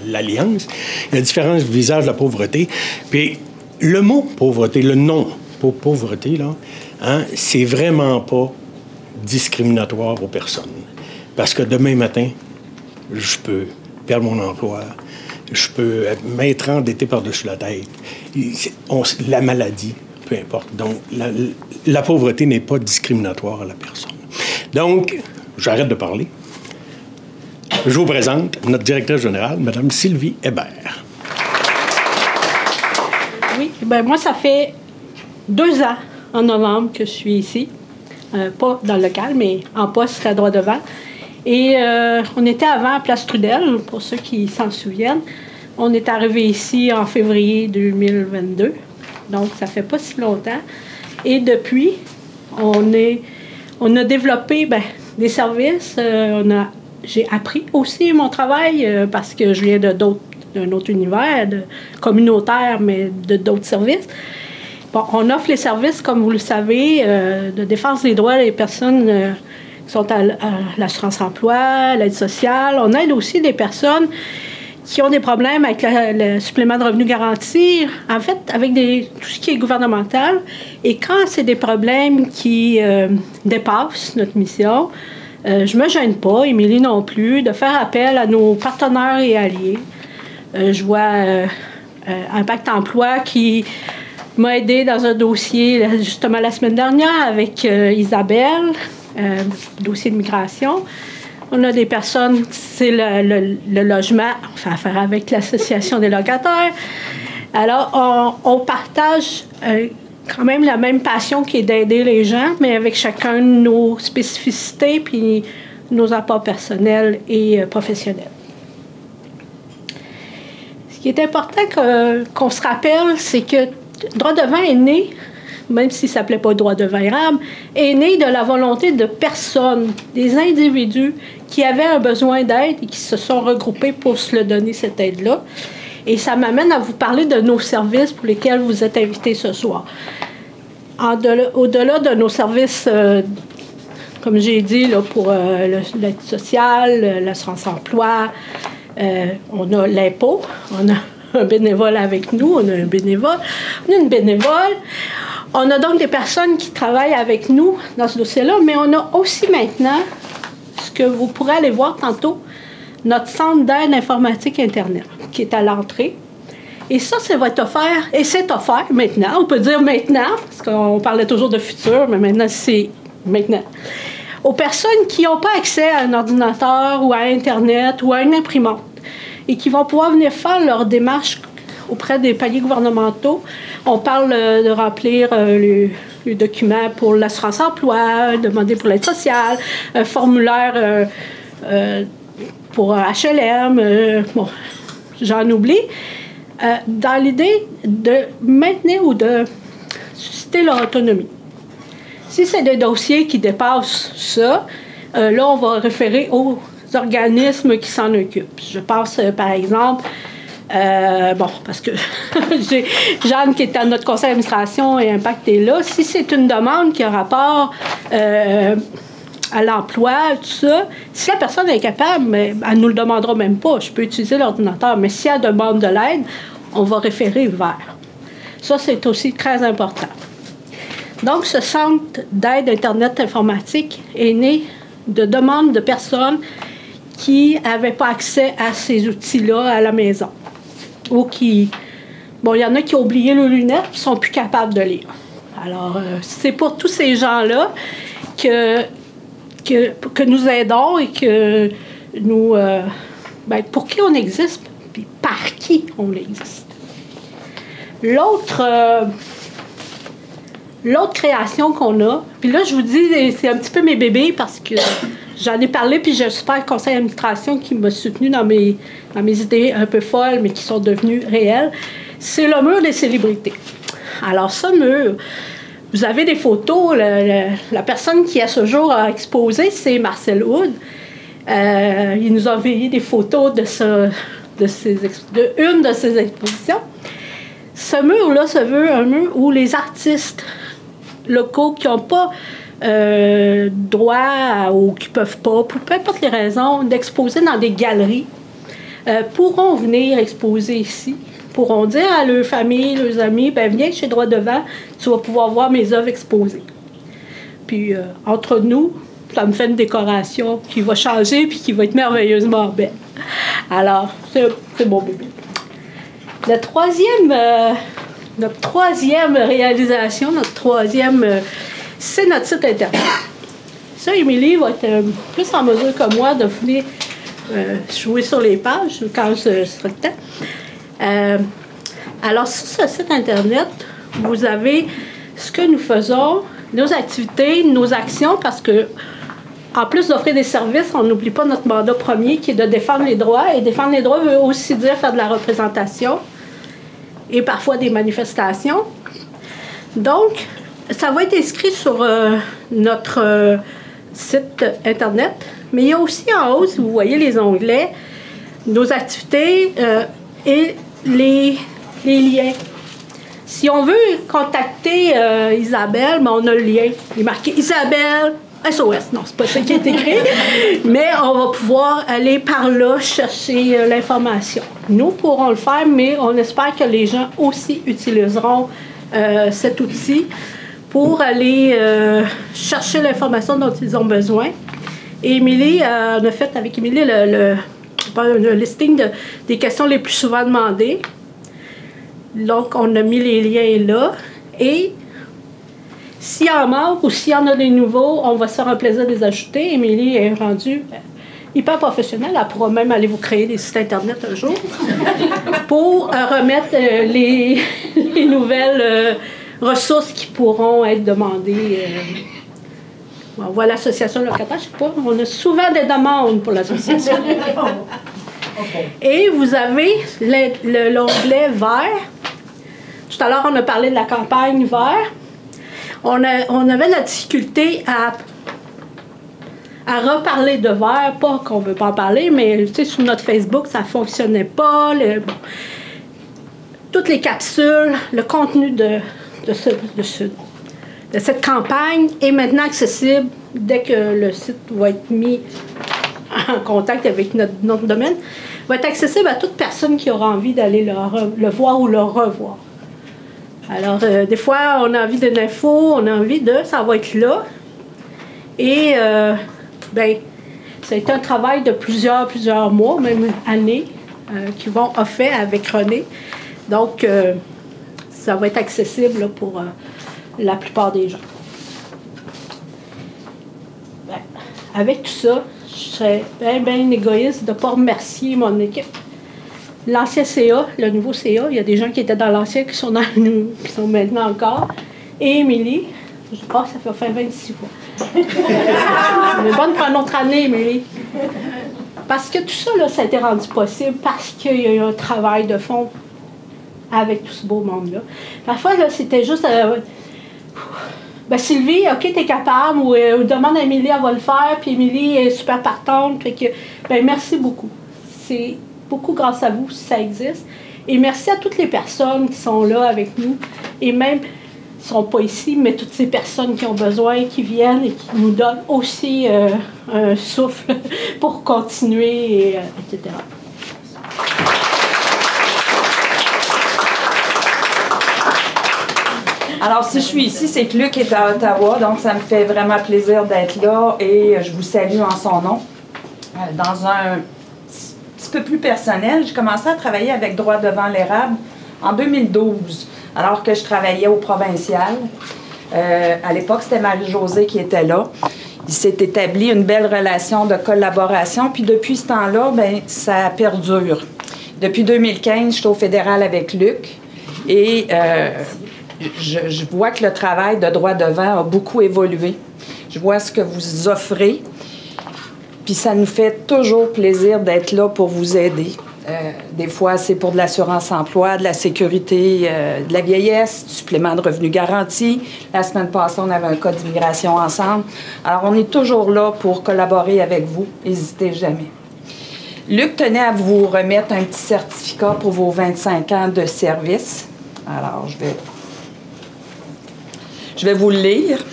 l'Alliance. Il y a différents visages de la pauvreté. Puis le mot pauvreté, le nom pauvreté, là, hein, c'est vraiment pas discriminatoire aux personnes. Parce que demain matin, je peux perdre mon emploi, je peux m'être endetté par-dessus la tête. La maladie, peu importe. Donc, la pauvreté n'est pas discriminatoire à la personne. Donc, j'arrête de parler. Je vous présente notre directrice générale, Mme Sylvie Hébert. Oui, bien moi, ça fait 2 ans, en novembre, que je suis ici. Pas dans le local, mais en poste à droit devant. Et on était avant à Place Trudel, pour ceux qui s'en souviennent. On est arrivé ici en février 2022, donc ça fait pas si longtemps. Et depuis, on a développé des services. J'ai appris aussi mon travail parce que je viens d'un autre univers, communautaire, mais d'autres services. Bon, on offre les services, comme vous le savez, de défense des droits des personnes qui sont à l'assurance emploi, l'aide sociale. On aide aussi des personnes qui ont des problèmes avec le supplément de revenu garanti, en fait, avec tout ce qui est gouvernemental. Et quand c'est des problèmes qui dépassent notre mission, je ne me gêne pas, Émilie non plus, de faire appel à nos partenaires et alliés. Je vois Impact Emploi qui m'a aidé dans un dossier, justement, la semaine dernière avec Isabelle, dossier de migration. On a des personnes, c'est le logement, on fait affaire avec l'Association des locataires. Alors, on partage quand même la même passion qui est d'aider les gens, mais avec chacun de nos spécificités puis nos apports personnels et professionnels. Ce qui est important qu'on se rappelle, c'est que Droit devant est né, même s'il ne s'appelait pas Droit devant érable, est né de la volonté de personnes, des individus qui avaient un besoin d'aide et qui se sont regroupés pour se le donner, cette aide-là. Et ça m'amène à vous parler de nos services pour lesquels vous êtes invités ce soir. Au-delà de nos services, comme j'ai dit, là, pour l'aide sociale, l'assurance emploi, on a l'impôt, on a un bénévole avec nous, on a une bénévole. On a donc des personnes qui travaillent avec nous dans ce dossier-là, mais on a aussi maintenant, ce que vous pourrez aller voir tantôt, notre centre d'aide informatique Internet, qui est à l'entrée. Et ça va être offert, et c'est offert maintenant, on peut dire maintenant, parce qu'on parlait toujours de futur, mais maintenant, c'est maintenant. Aux personnes qui n'ont pas accès à un ordinateur ou à Internet ou à une imprimante, et qui vont pouvoir venir faire leur démarche auprès des paliers gouvernementaux. On parle de remplir le document pour l'assurance emploi, demander pour l'aide sociale, un formulaire pour HLM, bon, j'en oublie, dans l'idée de maintenir ou de susciter leur autonomie. Si c'est des dossiers qui dépassent ça, là, on va référer aux organismes qui s'en occupent. Je pense, par exemple, parce que j'ai Jeanne qui est à notre conseil d'administration et Impact est là. Si c'est une demande qui a rapport à l'emploi, tout ça, si la personne est capable, mais elle ne nous le demandera même pas. Je peux utiliser l'ordinateur, mais si elle demande de l'aide, on va référer vers. Ça, c'est aussi très important. Donc, ce centre d'aide Internet informatique est né de demandes de personnes qui n'avaient pas accès à ces outils-là à la maison. Ou qui... Bon, il y en a qui ont oublié leurs lunettes et ne sont plus capables de lire. Alors, c'est pour tous ces gens-là que nous aidons et que nous... pour qui on existe, puis par qui on existe. L'autre création qu'on a, puis là, je vous dis, c'est un petit peu mes bébés parce que j'en ai parlé, puis j'ai un super conseil d'administration qui m'a soutenu dans mes idées un peu folles, mais qui sont devenues réelles. C'est le mur des célébrités. Alors, ce mur, vous avez des photos. La personne qui, à ce jour, a exposé, c'est Marcel Hood. Il nous a envoyé des photos de une de ces expositions. Ce mur-là se veut un mur où les artistes locaux qui n'ont pas droit ou qui ne peuvent pas, pour peu importe les raisons, d'exposer dans des galeries, pourront venir exposer ici, pourront dire à leur famille, leurs amis, ben viens chez Droit Devant, tu vas pouvoir voir mes œuvres exposées. Puis, entre nous, ça me fait une décoration qui va changer puis qui va être merveilleusement belle. Alors, c'est mon bébé. Notre troisième réalisation, c'est notre site Internet. Ça, Émilie va être plus en mesure que moi de venir jouer sur les pages quand ce sera le temps. Alors, sur ce site Internet, vous avez ce que nous faisons, nos activités, nos actions, parce que en plus d'offrir des services, on n'oublie pas notre mandat premier qui est de défendre les droits. Et défendre les droits veut aussi dire faire de la représentation et parfois des manifestations. Donc, ça va être inscrit sur notre site Internet. Mais il y a aussi en haut, si vous voyez les onglets, nos activités et les liens. Si on veut contacter Isabelle, ben on a le lien. Il est marqué Isabelle SOS. Non, c'est pas ça qui est écrit. Mais on va pouvoir aller par là chercher l'information. Nous pourrons le faire, mais on espère que les gens aussi utiliseront cet outil pour aller chercher l'information dont ils ont besoin. Et Émilie, on a fait avec Émilie le listing des questions les plus souvent demandées. Donc, on a mis les liens là. Et s'il y en manque ou s'il y en a des nouveaux, on va se faire un plaisir de les ajouter. Émilie est rendue hyper professionnelle. Elle pourra même aller vous créer des sites Internet un jour pour remettre les nouvelles ressources qui pourront être demandées. On voit l'association locataire, je ne sais pas. On a souvent des demandes pour l'association. Et vous avez l'onglet vert. Tout à l'heure, on a parlé de la campagne vert. On avait de la difficulté à reparler de vert. Pas qu'on ne veut pas en parler, mais sur notre Facebook, ça ne fonctionnait pas. Toutes les capsules, le contenu de cette campagne est maintenant accessible dès que le site va être mis en contact avec notre domaine, va être accessible à toute personne qui aura envie d'aller le voir ou le revoir. Alors, des fois, on a envie d'une info, on a envie ça va être là. Et, ça a été un travail de plusieurs mois, même années, qui vont offrir avec René. Donc, ça va être accessible là, pour la plupart des gens. Avec tout ça, je serais bien égoïste de ne pas remercier mon équipe. L'ancien CA, le nouveau CA, il y a des gens qui étaient dans l'ancien qui sont maintenant encore. Et Émilie, je crois que ça fait 26 fois. On est bonne pour une autre année, Émilie. Parce que tout ça, là, ça a été rendu possible parce qu'il y a eu un travail de fond avec tout ce beau monde-là. Parfois, là, c'était juste... Sylvie, OK, t'es capable, ou demande à Émilie, elle va le faire, puis Émilie est super partante. Fait que, merci beaucoup. C'est beaucoup grâce à vous si ça existe. Et merci à toutes les personnes qui sont là avec nous, et même, qui ne sont pas ici, mais toutes ces personnes qui ont besoin, qui viennent et qui nous donnent aussi un souffle pour continuer, etc. Alors, si je suis ici, c'est que Luc est à Ottawa, donc ça me fait vraiment plaisir d'être là et je vous salue en son nom. Dans un petit peu plus personnel, j'ai commencé à travailler avec Droit Devant l'érable en 2012, alors que je travaillais au provincial. À l'époque, c'était Marie-Josée qui était là. Il s'est établi une belle relation de collaboration, puis depuis ce temps-là, ça perdure. Depuis 2015, je suis au fédéral avec Luc et... Je vois que le travail de Droit Devant a beaucoup évolué. Je vois ce que vous offrez. Puis ça nous fait toujours plaisir d'être là pour vous aider. Des fois, c'est pour de l'assurance-emploi, de la sécurité, de la vieillesse, du supplément de revenu garanti. La semaine passée, on avait un cas d'immigration ensemble. Alors, on est toujours là pour collaborer avec vous. N'hésitez jamais. Luc tenait à vous remettre un petit certificat pour vos 25 ans de service. Alors, je vais vous le lire.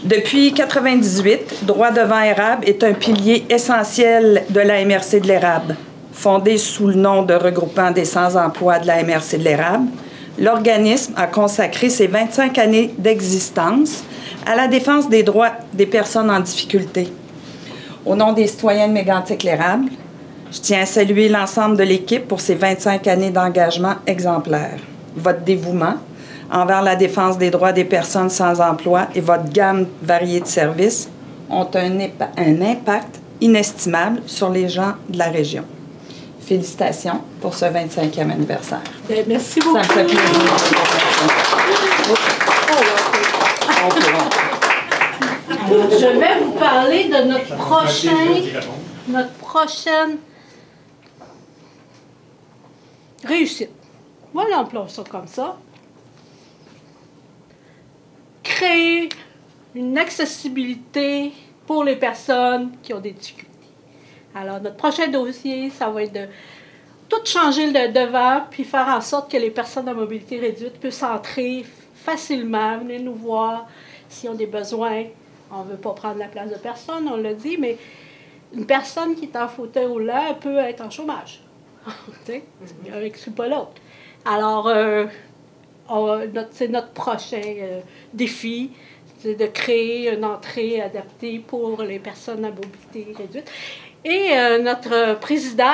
Depuis 1998, Droit devant érable est un pilier essentiel de la MRC de l'érable. Fondé sous le nom de regroupement des sans-emploi de la MRC de l'érable, l'organisme a consacré ses 25 années d'existence à la défense des droits des personnes en difficulté. Au nom des citoyens de Mégantic-l'érable, je tiens à saluer l'ensemble de l'équipe pour ces 25 années d'engagement exemplaire. Votre dévouement envers la défense des droits des personnes sans emploi et votre gamme variée de services ont un impact inestimable sur les gens de la région. Félicitations pour ce 25e anniversaire. Bien, merci beaucoup. Ça me fait plaisir. Je vais vous parler de notre prochaine réussite. Voilà, on plonge ça comme ça. Créer une accessibilité pour les personnes qui ont des difficultés. Alors, notre prochain dossier, ça va être de tout changer le devant, puis faire en sorte que les personnes à mobilité réduite puissent entrer facilement, venir nous voir s'ils ont des besoins. On ne veut pas prendre la place de personne, on l'a dit, mais une personne qui est en fauteuil roulant, elle peut être en chômage. Il n'exclut pas l'autre. Alors, c'est notre prochain défi, c'est de créer une entrée adaptée pour les personnes à mobilité réduite. Et notre président,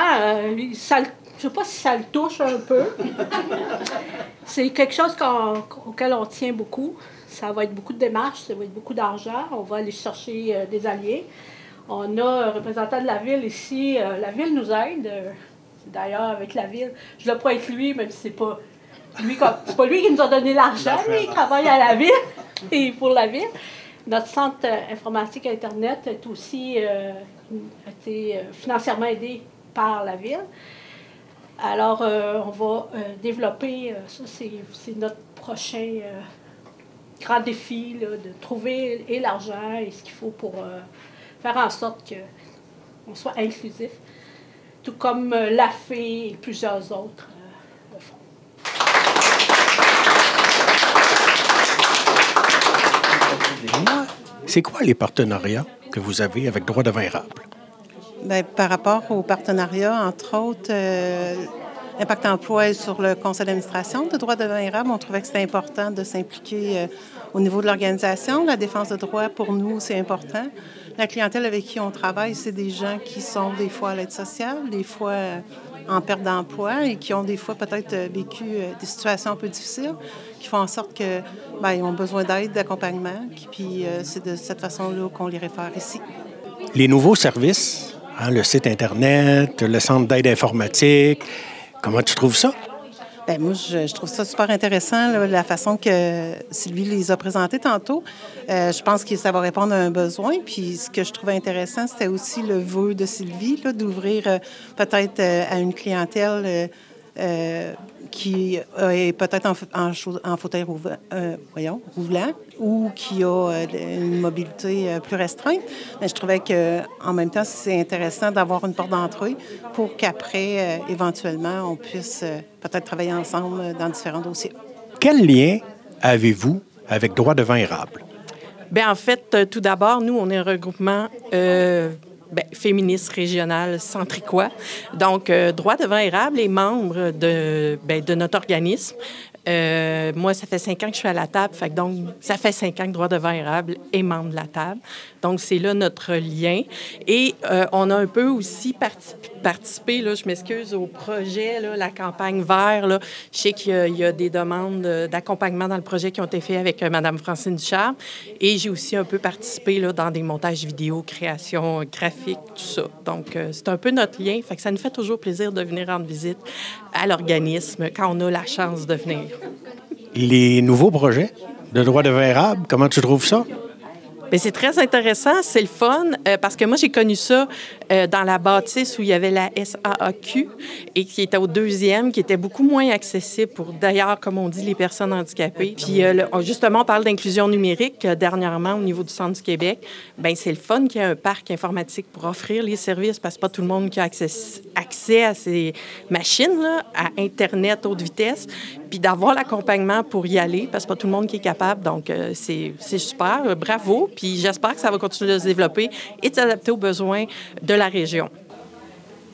je ne sais pas si ça le touche un peu. C'est quelque chose auquel on tient beaucoup. Ça va être beaucoup de démarches, ça va être beaucoup d'argent. On va aller chercher des alliés. On a un représentant de la ville ici. La ville nous aide. D'ailleurs, avec la ville, je ne l'ai pas avec lui, même si c'est pas lui qui nous a donné l'argent. Lui, il travaille à la ville et pour la ville. Notre centre informatique Internet est aussi été financièrement aidé par la ville. Alors, on va développer, ça c'est notre prochain grand défi, là, de trouver et l'argent et ce qu'il faut pour faire en sorte qu'on soit inclusif, tout comme l'AFE et plusieurs autres le font. C'est quoi les partenariats que vous avez avec Droit devant érable? Bien, par rapport aux partenariats, entre autres, Impact Emploi est sur le conseil d'administration de Droit devant érable. On trouvait que c'était important de s'impliquer au niveau de l'organisation. La défense de droits, pour nous, c'est important. La clientèle avec qui on travaille, c'est des gens qui sont des fois à l'aide sociale, des fois en perte d'emploi et qui ont des fois peut-être vécu des situations un peu difficiles, qui font en sorte que ils ont besoin d'aide, d'accompagnement. Puis c'est de cette façon-là qu'on les réfère ici. Les nouveaux services, le site Internet, le centre d'aide informatique, comment tu trouves ça? Bien, moi, je trouve ça super intéressant, là, la façon que Sylvie les a présentés tantôt. Je pense que ça va répondre à un besoin. Puis ce que je trouvais intéressant, c'était aussi le vœu de Sylvie, là, d'ouvrir peut-être à une clientèle qui est peut-être en fauteuil roulant ou qui a une mobilité plus restreinte. Mais je trouvais qu'en même temps, c'est intéressant d'avoir une porte d'entrée pour qu'après, éventuellement, on puisse peut-être travailler ensemble dans différents dossiers. Quel lien avez-vous avec Droit devant érable? Bien, en fait, tout d'abord, nous, on est un regroupement féministe régional centricois. Donc, Droit devant érable est membre de notre organisme. Moi, ça fait 5 ans que je suis à la table. Donc, ça fait 5 ans que Droit devant érable est membre de la table. Donc, c'est là notre lien. Et on a un peu aussi participé, là, je m'excuse, au projet, là, la campagne vert. Là. Je sais qu'il y a des demandes d'accompagnement dans le projet qui ont été faits avec Mme Francine Ducharme. Et j'ai aussi un peu participé là, dans des montages vidéo, création graphique, tout ça. Donc, c'est un peu notre lien. Fait que ça nous fait toujours plaisir de venir rendre visite à l'organisme quand on a la chance de venir. Les nouveaux projets de Droit devant érable, comment tu trouves ça? Bien, c'est très intéressant, c'est le fun, parce que moi, j'ai connu ça dans la bâtisse où il y avait la SAAQ et qui était au 2e, qui était beaucoup moins accessible pour, d'ailleurs, comme on dit, les personnes handicapées. Puis, justement, on parle d'inclusion numérique dernièrement au niveau du Centre du Québec. Bien, c'est le fun qu'il y ait un parc informatique pour offrir les services, parce que pas tout le monde qui a accès à ces machines-là, à Internet haute vitesse, puis d'avoir l'accompagnement pour y aller, parce que pas tout le monde qui est capable. Donc, c'est super. Bravo. Puis j'espère que ça va continuer de se développer et de s'adapter aux besoins de la région.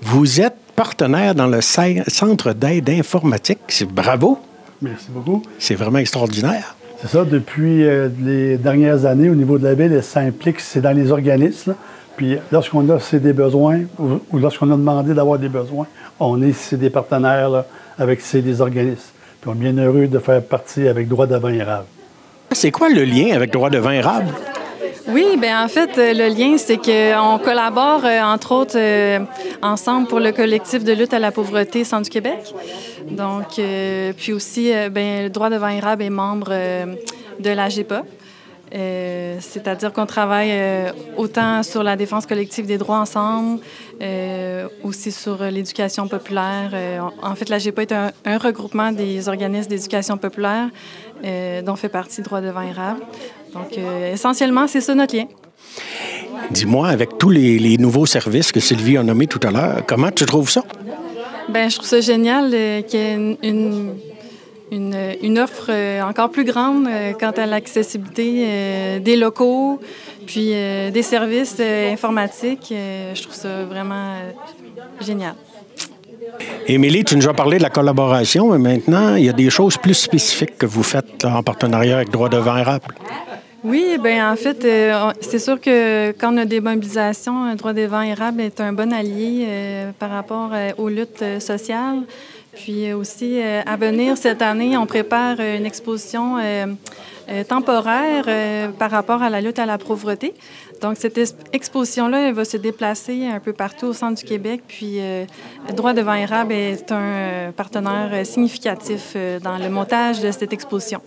Vous êtes partenaire dans le Centre d'aide informatique. Bravo! Merci beaucoup. C'est vraiment extraordinaire. C'est ça. Depuis les dernières années, au niveau de la ville, elle s'implique, c'est dans les organismes. Là. Puis lorsqu'on a des besoins ou lorsqu'on a demandé d'avoir des besoins, c'est des partenaires là, avec des organismes. Puis on est bien heureux de faire partie avec Droit de vin érable. C'est quoi le lien avec Droit de vin érable? Oui, bien en fait, le lien, c'est qu'on collabore, entre autres, ensemble pour le collectif de lutte à la pauvreté Centre du Québec. Donc, puis aussi, le Droit de vin érable est membre de la GEPA. C'est-à-dire qu'on travaille autant sur la défense collective des droits ensemble, aussi sur l'éducation populaire. En fait, la GEPA est un regroupement des organismes d'éducation populaire dont fait partie Droit de vin érable. Donc, essentiellement, c'est ça notre lien. Dis-moi, avec tous les nouveaux services que Sylvie a nommés tout à l'heure, comment tu trouves ça? Bien, je trouve ça génial qu'il y ait une offre encore plus grande quant à l'accessibilité des locaux, puis des services informatiques. Je trouve ça vraiment génial. Émilie, tu nous as parlé de la collaboration, mais maintenant, il y a des choses plus spécifiques que vous faites là, en partenariat avec Droit de vin érable. Oui, bien en fait, c'est sûr que quand on a des mobilisations, Droit des vins érables est un bon allié par rapport aux luttes sociales. Puis aussi, à venir cette année, on prépare une exposition temporaire par rapport à la lutte à la pauvreté. Donc, cette exposition-là, elle va se déplacer un peu partout au centre du Québec. Puis, Droit de vin érable est un partenaire significatif dans le montage de cette exposition.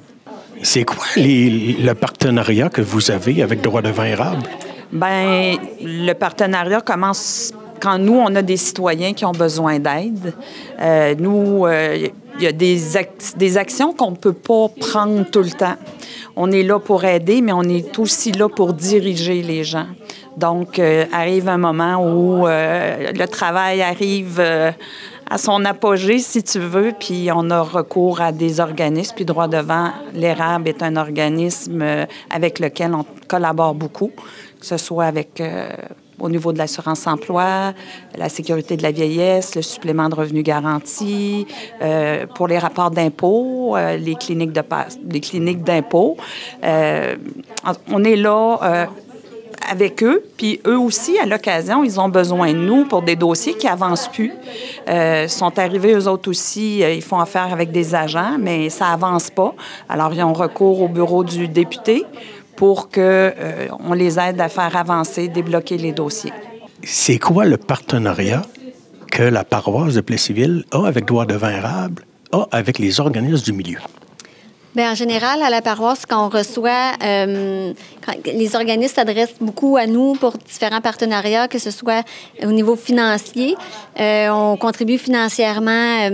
C'est quoi le partenariat que vous avez avec Droit de vin érable? Bien, le partenariat commence quand nous, on a des citoyens qui ont besoin d'aide. Il y a des actions qu'on ne peut pas prendre tout le temps. On est là pour aider, mais on est aussi là pour diriger les gens. Donc, arrive un moment où le travail arrive à son apogée, si tu veux, puis on a recours à des organismes. Puis Droit de vin l'érable est un organisme avec lequel on collabore beaucoup, que ce soit avec... au niveau de l'assurance-emploi, la sécurité de la vieillesse, le supplément de revenu garanti, pour les rapports d'impôts, les cliniques d'impôts. On est là avec eux, puis eux aussi, à l'occasion, ils ont besoin de nous pour des dossiers qui avancent plus. Sont arrivés, eux autres aussi, ils font affaire avec des agents, mais ça avance pas. Alors, ils ont recours au bureau du député pour qu'on les aide à faire avancer, débloquer les dossiers. C'est quoi le partenariat que la paroisse de Plessisville a avec Droit de vin érable, a avec les organismes du milieu? Bien, en général, à la paroisse, quand on reçoit, quand les organismes s'adressent beaucoup à nous pour différents partenariats, que ce soit au niveau financier. On contribue financièrement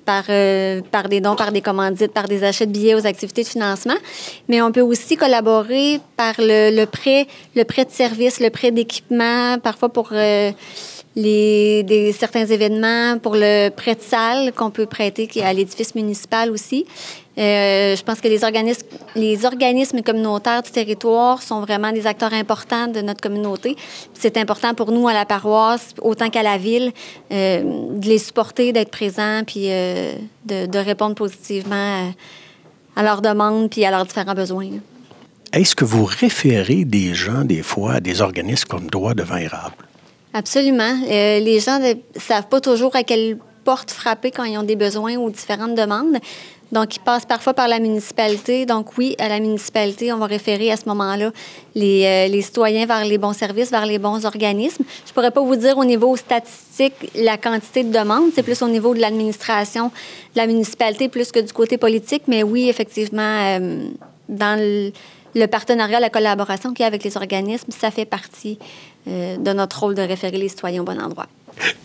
par des dons, par des commandites, par des achats de billets aux activités de financement. Mais on peut aussi collaborer par le prêt de services, le prêt d'équipement, parfois pour... certains événements, pour le prêt de salle qu'on peut prêter à l'édifice municipal aussi. Je pense que les organismes communautaires du territoire sont vraiment des acteurs importants de notre communauté. C'est important pour nous à la paroisse, autant qu'à la ville, de les supporter, d'être présents, puis de répondre positivement à leurs demandes puis à leurs différents besoins. Est-ce que vous référez des gens, des fois, à des organismes comme Droit de vin érable? Absolument. Les gens ne savent pas toujours à quelle porte frapper quand ils ont des besoins ou différentes demandes. Donc, ils passent parfois par la municipalité. Donc, oui, à la municipalité, on va référer à ce moment-là les citoyens vers les bons services, vers les bons organismes. Je ne pourrais pas vous dire au niveau statistique la quantité de demandes. C'est plus au niveau de l'administration, de la municipalité, plus que du côté politique. Mais oui, effectivement, le partenariat, la collaboration qu'il y a avec les organismes, ça fait partie de notre rôle de référer les citoyens au bon endroit.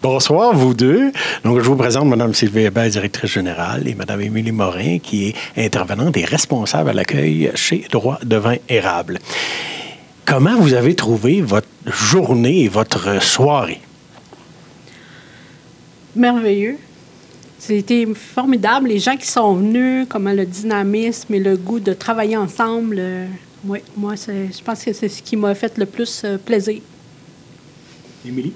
Bonsoir, vous deux. Donc, je vous présente Mme Sylvie Hébert, directrice générale, et Mme Émilie Morin, qui est intervenante et responsable à l'accueil chez Droit de vin érable. Comment vous avez trouvé votre journée et votre soirée? Merveilleux. C'était formidable. Les gens qui sont venus, comment le dynamisme et le goût de travailler ensemble, oui, moi, je pense que c'est ce qui m'a fait le plus plaisir. Émilie?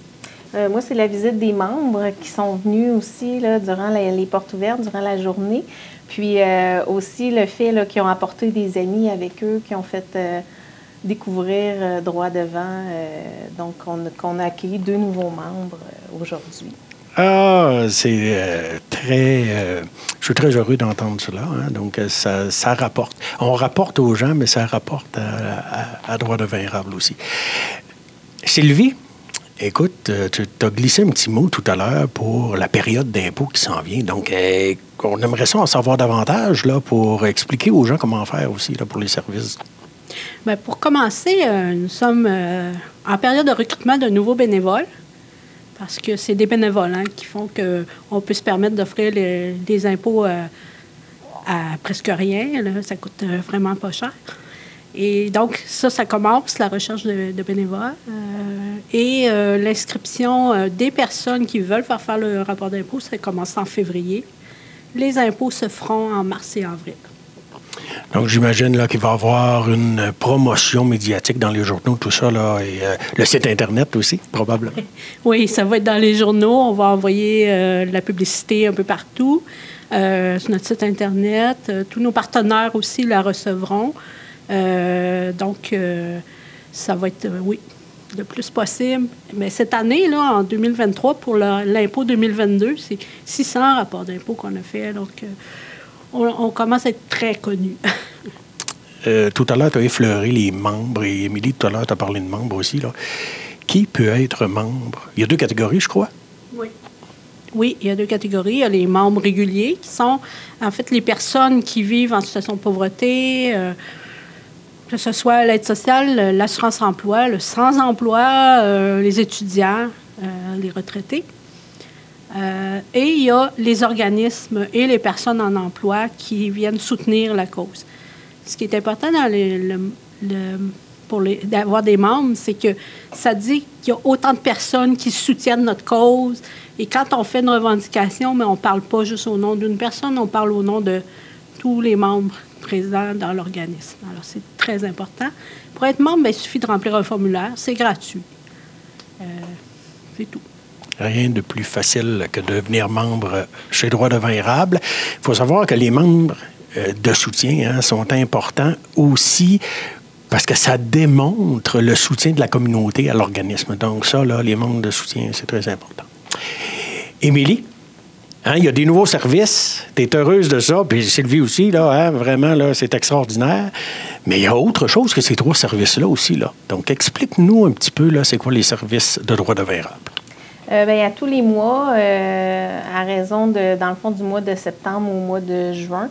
Moi, c'est la visite des membres qui sont venus aussi là, durant les portes ouvertes, durant la journée. Puis aussi le fait là, qu'ils ont apporté des amis avec eux, qui ont fait découvrir Droit de vin. Donc, qu'on a accueilli 2 nouveaux membres aujourd'hui. Ah, c'est très... je suis très heureux d'entendre cela. Hein? Donc, ça rapporte. On rapporte aux gens, mais ça rapporte à Droit de vin érable aussi. Sylvie? Écoute, tu as glissé un petit mot tout à l'heure pour la période d'impôt qui s'en vient. Donc, on aimerait ça en savoir davantage là, pour expliquer aux gens comment faire aussi là, pour les services. Bien, pour commencer, nous sommes en période de recrutement de nouveaux bénévoles parce que c'est des bénévoles qui font qu'on peut se permettre d'offrir des impôts à presque rien. Là, ça coûte vraiment pas cher. Et donc, ça commence, la recherche de bénévoles et l'inscription des personnes qui veulent faire le rapport d'impôt, ça commence en février. Les impôts se feront en mars et avril. Donc, j'imagine là, qu'il va y avoir une promotion médiatique dans les journaux, tout ça, là, et le site Internet aussi, probablement. Oui, ça va être dans les journaux. On va envoyer la publicité un peu partout sur notre site Internet. Tous nos partenaires aussi la recevront. Donc, ça va être, oui, le plus possible. Mais cette année, là, en 2023, pour l'impôt 2022, c'est 600 rapports d'impôt qu'on a fait. Donc, on commence à être très connus. Tout à l'heure, tu as effleuré les membres. Et Émilie, tout à l'heure, tu as parlé de membres aussi. Là. Qui peut être membre? Il y a 2 catégories, je crois. Oui. Oui, il y a 2 catégories. Il y a les membres réguliers, qui sont, en fait, les personnes qui vivent en situation de pauvreté, que ce soit l'aide sociale, l'assurance-emploi, le sans-emploi, les étudiants, les retraités. Et il y a les organismes et les personnes en emploi qui viennent soutenir la cause. Ce qui est important d'avoir des membres, c'est que ça dit qu'il y a autant de personnes qui soutiennent notre cause. Et quand on fait une revendication, mais on ne parle pas juste au nom d'une personne, on parle au nom de tous les membres présents dans l'organisme. Alors, c'est très important. Pour être membre, il suffit de remplir un formulaire. C'est gratuit. C'est tout. Rien de plus facile que de devenir membre chez Droit de vin érable. Il faut savoir que les membres de soutien sont importants aussi parce que ça démontre le soutien de la communauté à l'organisme. Donc ça, là, les membres de soutien, c'est très important. Émilie? Il y a des nouveaux services. Tu es heureuse de ça. Puis Sylvie aussi, là, vraiment, là, c'est extraordinaire. Mais il y a autre chose que ces 3 services-là aussi. Là. Donc, explique-nous un petit peu, là, c'est quoi les services de Droit de vin érable? À tous les mois, à raison dans le fond du mois de septembre au mois de juin,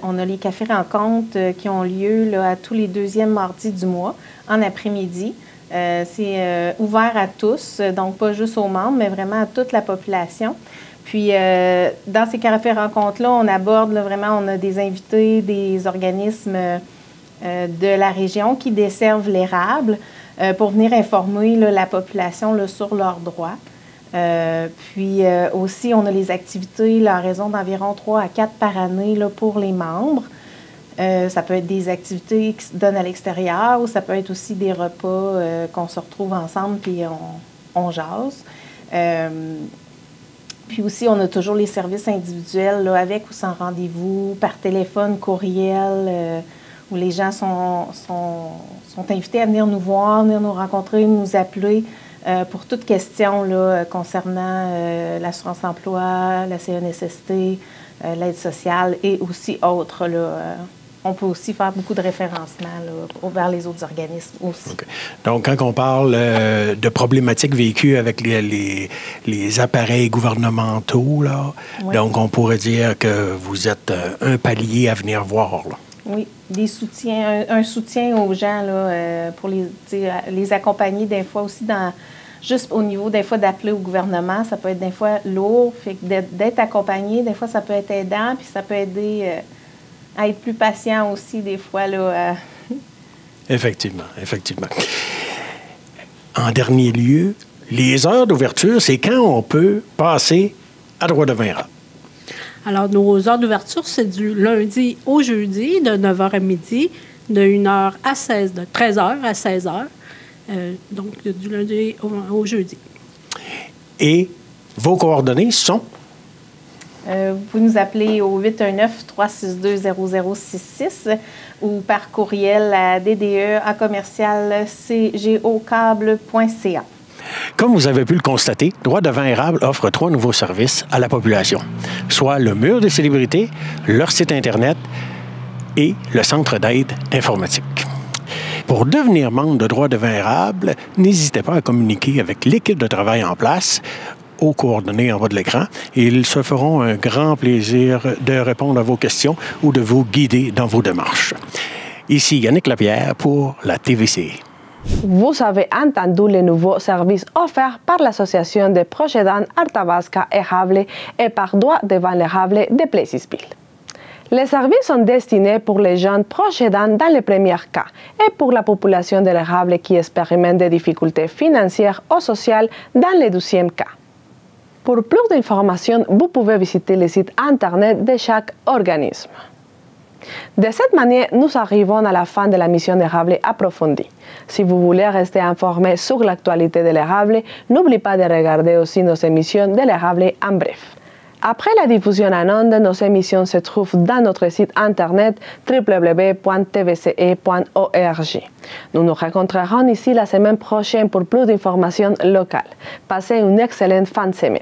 on a les cafés rencontres qui ont lieu là, à tous les 2e mardis du mois, en après-midi. C'est ouvert à tous, donc pas juste aux membres, mais vraiment à toute la population. Puis, dans ces cafés rencontres-là, on aborde là, vraiment, on a des invités, des organismes de la région qui desservent l'érable pour venir informer là, la population là, sur leurs droits. Puis aussi, on a les activités là, à raison d'environ 3 à 4 par année là, pour les membres. Ça peut être des activités qui se donnent à l'extérieur ou ça peut être aussi des repas qu'on se retrouve ensemble puis on jase. Puis aussi, on a toujours les services individuels là, avec ou sans rendez-vous, par téléphone, courriel, où les gens sont invités à venir nous voir, venir nous rencontrer, nous appeler pour toute question là, concernant l'assurance-emploi, la CNSST, l'aide sociale et aussi autres. Là, on peut aussi faire beaucoup de référencement là, vers les autres organismes aussi. Okay. Donc, quand on parle de problématiques vécues avec les appareils gouvernementaux, là, oui. Donc on pourrait dire que vous êtes un palier à venir voir. Là. Oui, des soutiens, un soutien aux gens là, pour les accompagner des fois aussi juste au niveau des fois d'appeler au gouvernement, ça peut être des fois lourd, fait que d'être accompagné, des fois ça peut être aidant, puis ça peut aider à être plus patient aussi des fois là. Effectivement. En dernier lieu, les heures d'ouverture, c'est quand on peut passer à Droit devant érable. Alors, nos heures d'ouverture, c'est du lundi au jeudi, de 9h à midi, de 1h à 16h, de 13h à 16h. Donc, du lundi au jeudi. Et vos coordonnées sont? Vous pouvez nous appeler au 819-362-0066 ou par courriel à dde@cgocable.ca. Comme vous avez pu le constater, Droit devant érable offre 3 nouveaux services à la population, soit le mur des célébrités, leur site Internet et le centre d'aide informatique. Pour devenir membre de Droit devant érable, n'hésitez pas à communiquer avec l'équipe de travail en place aux coordonnées en bas de l'écran et ils se feront un grand plaisir de répondre à vos questions ou de vous guider dans vos démarches. Ici Yannick Lapierre pour la TVC. Vous avez entendu les nouveaux services offerts par l'Association des proches aidants Arthabasca Érable et par Droit devant l'érable de Plessisville. Les services sont destinés pour les jeunes proches aidants dans les premiers cas et pour la population de l'érable qui expérimente des difficultés financières ou sociales dans les 12e cas. Pour plus d'informations, vous pouvez visiter le site Internet de chaque organisme. De cette manière, nous arrivons à la fin de la mission d'érable approfondie. Si vous voulez rester informé sur l'actualité de l'érable, n'oubliez pas de regarder aussi nos émissions de l'érable en bref. Après la diffusion en ondes, nos émissions se trouvent dans notre site internet www.tvce.org. Nous nous rencontrerons ici la semaine prochaine pour plus d'informations locales. Passez une excellente fin de semaine.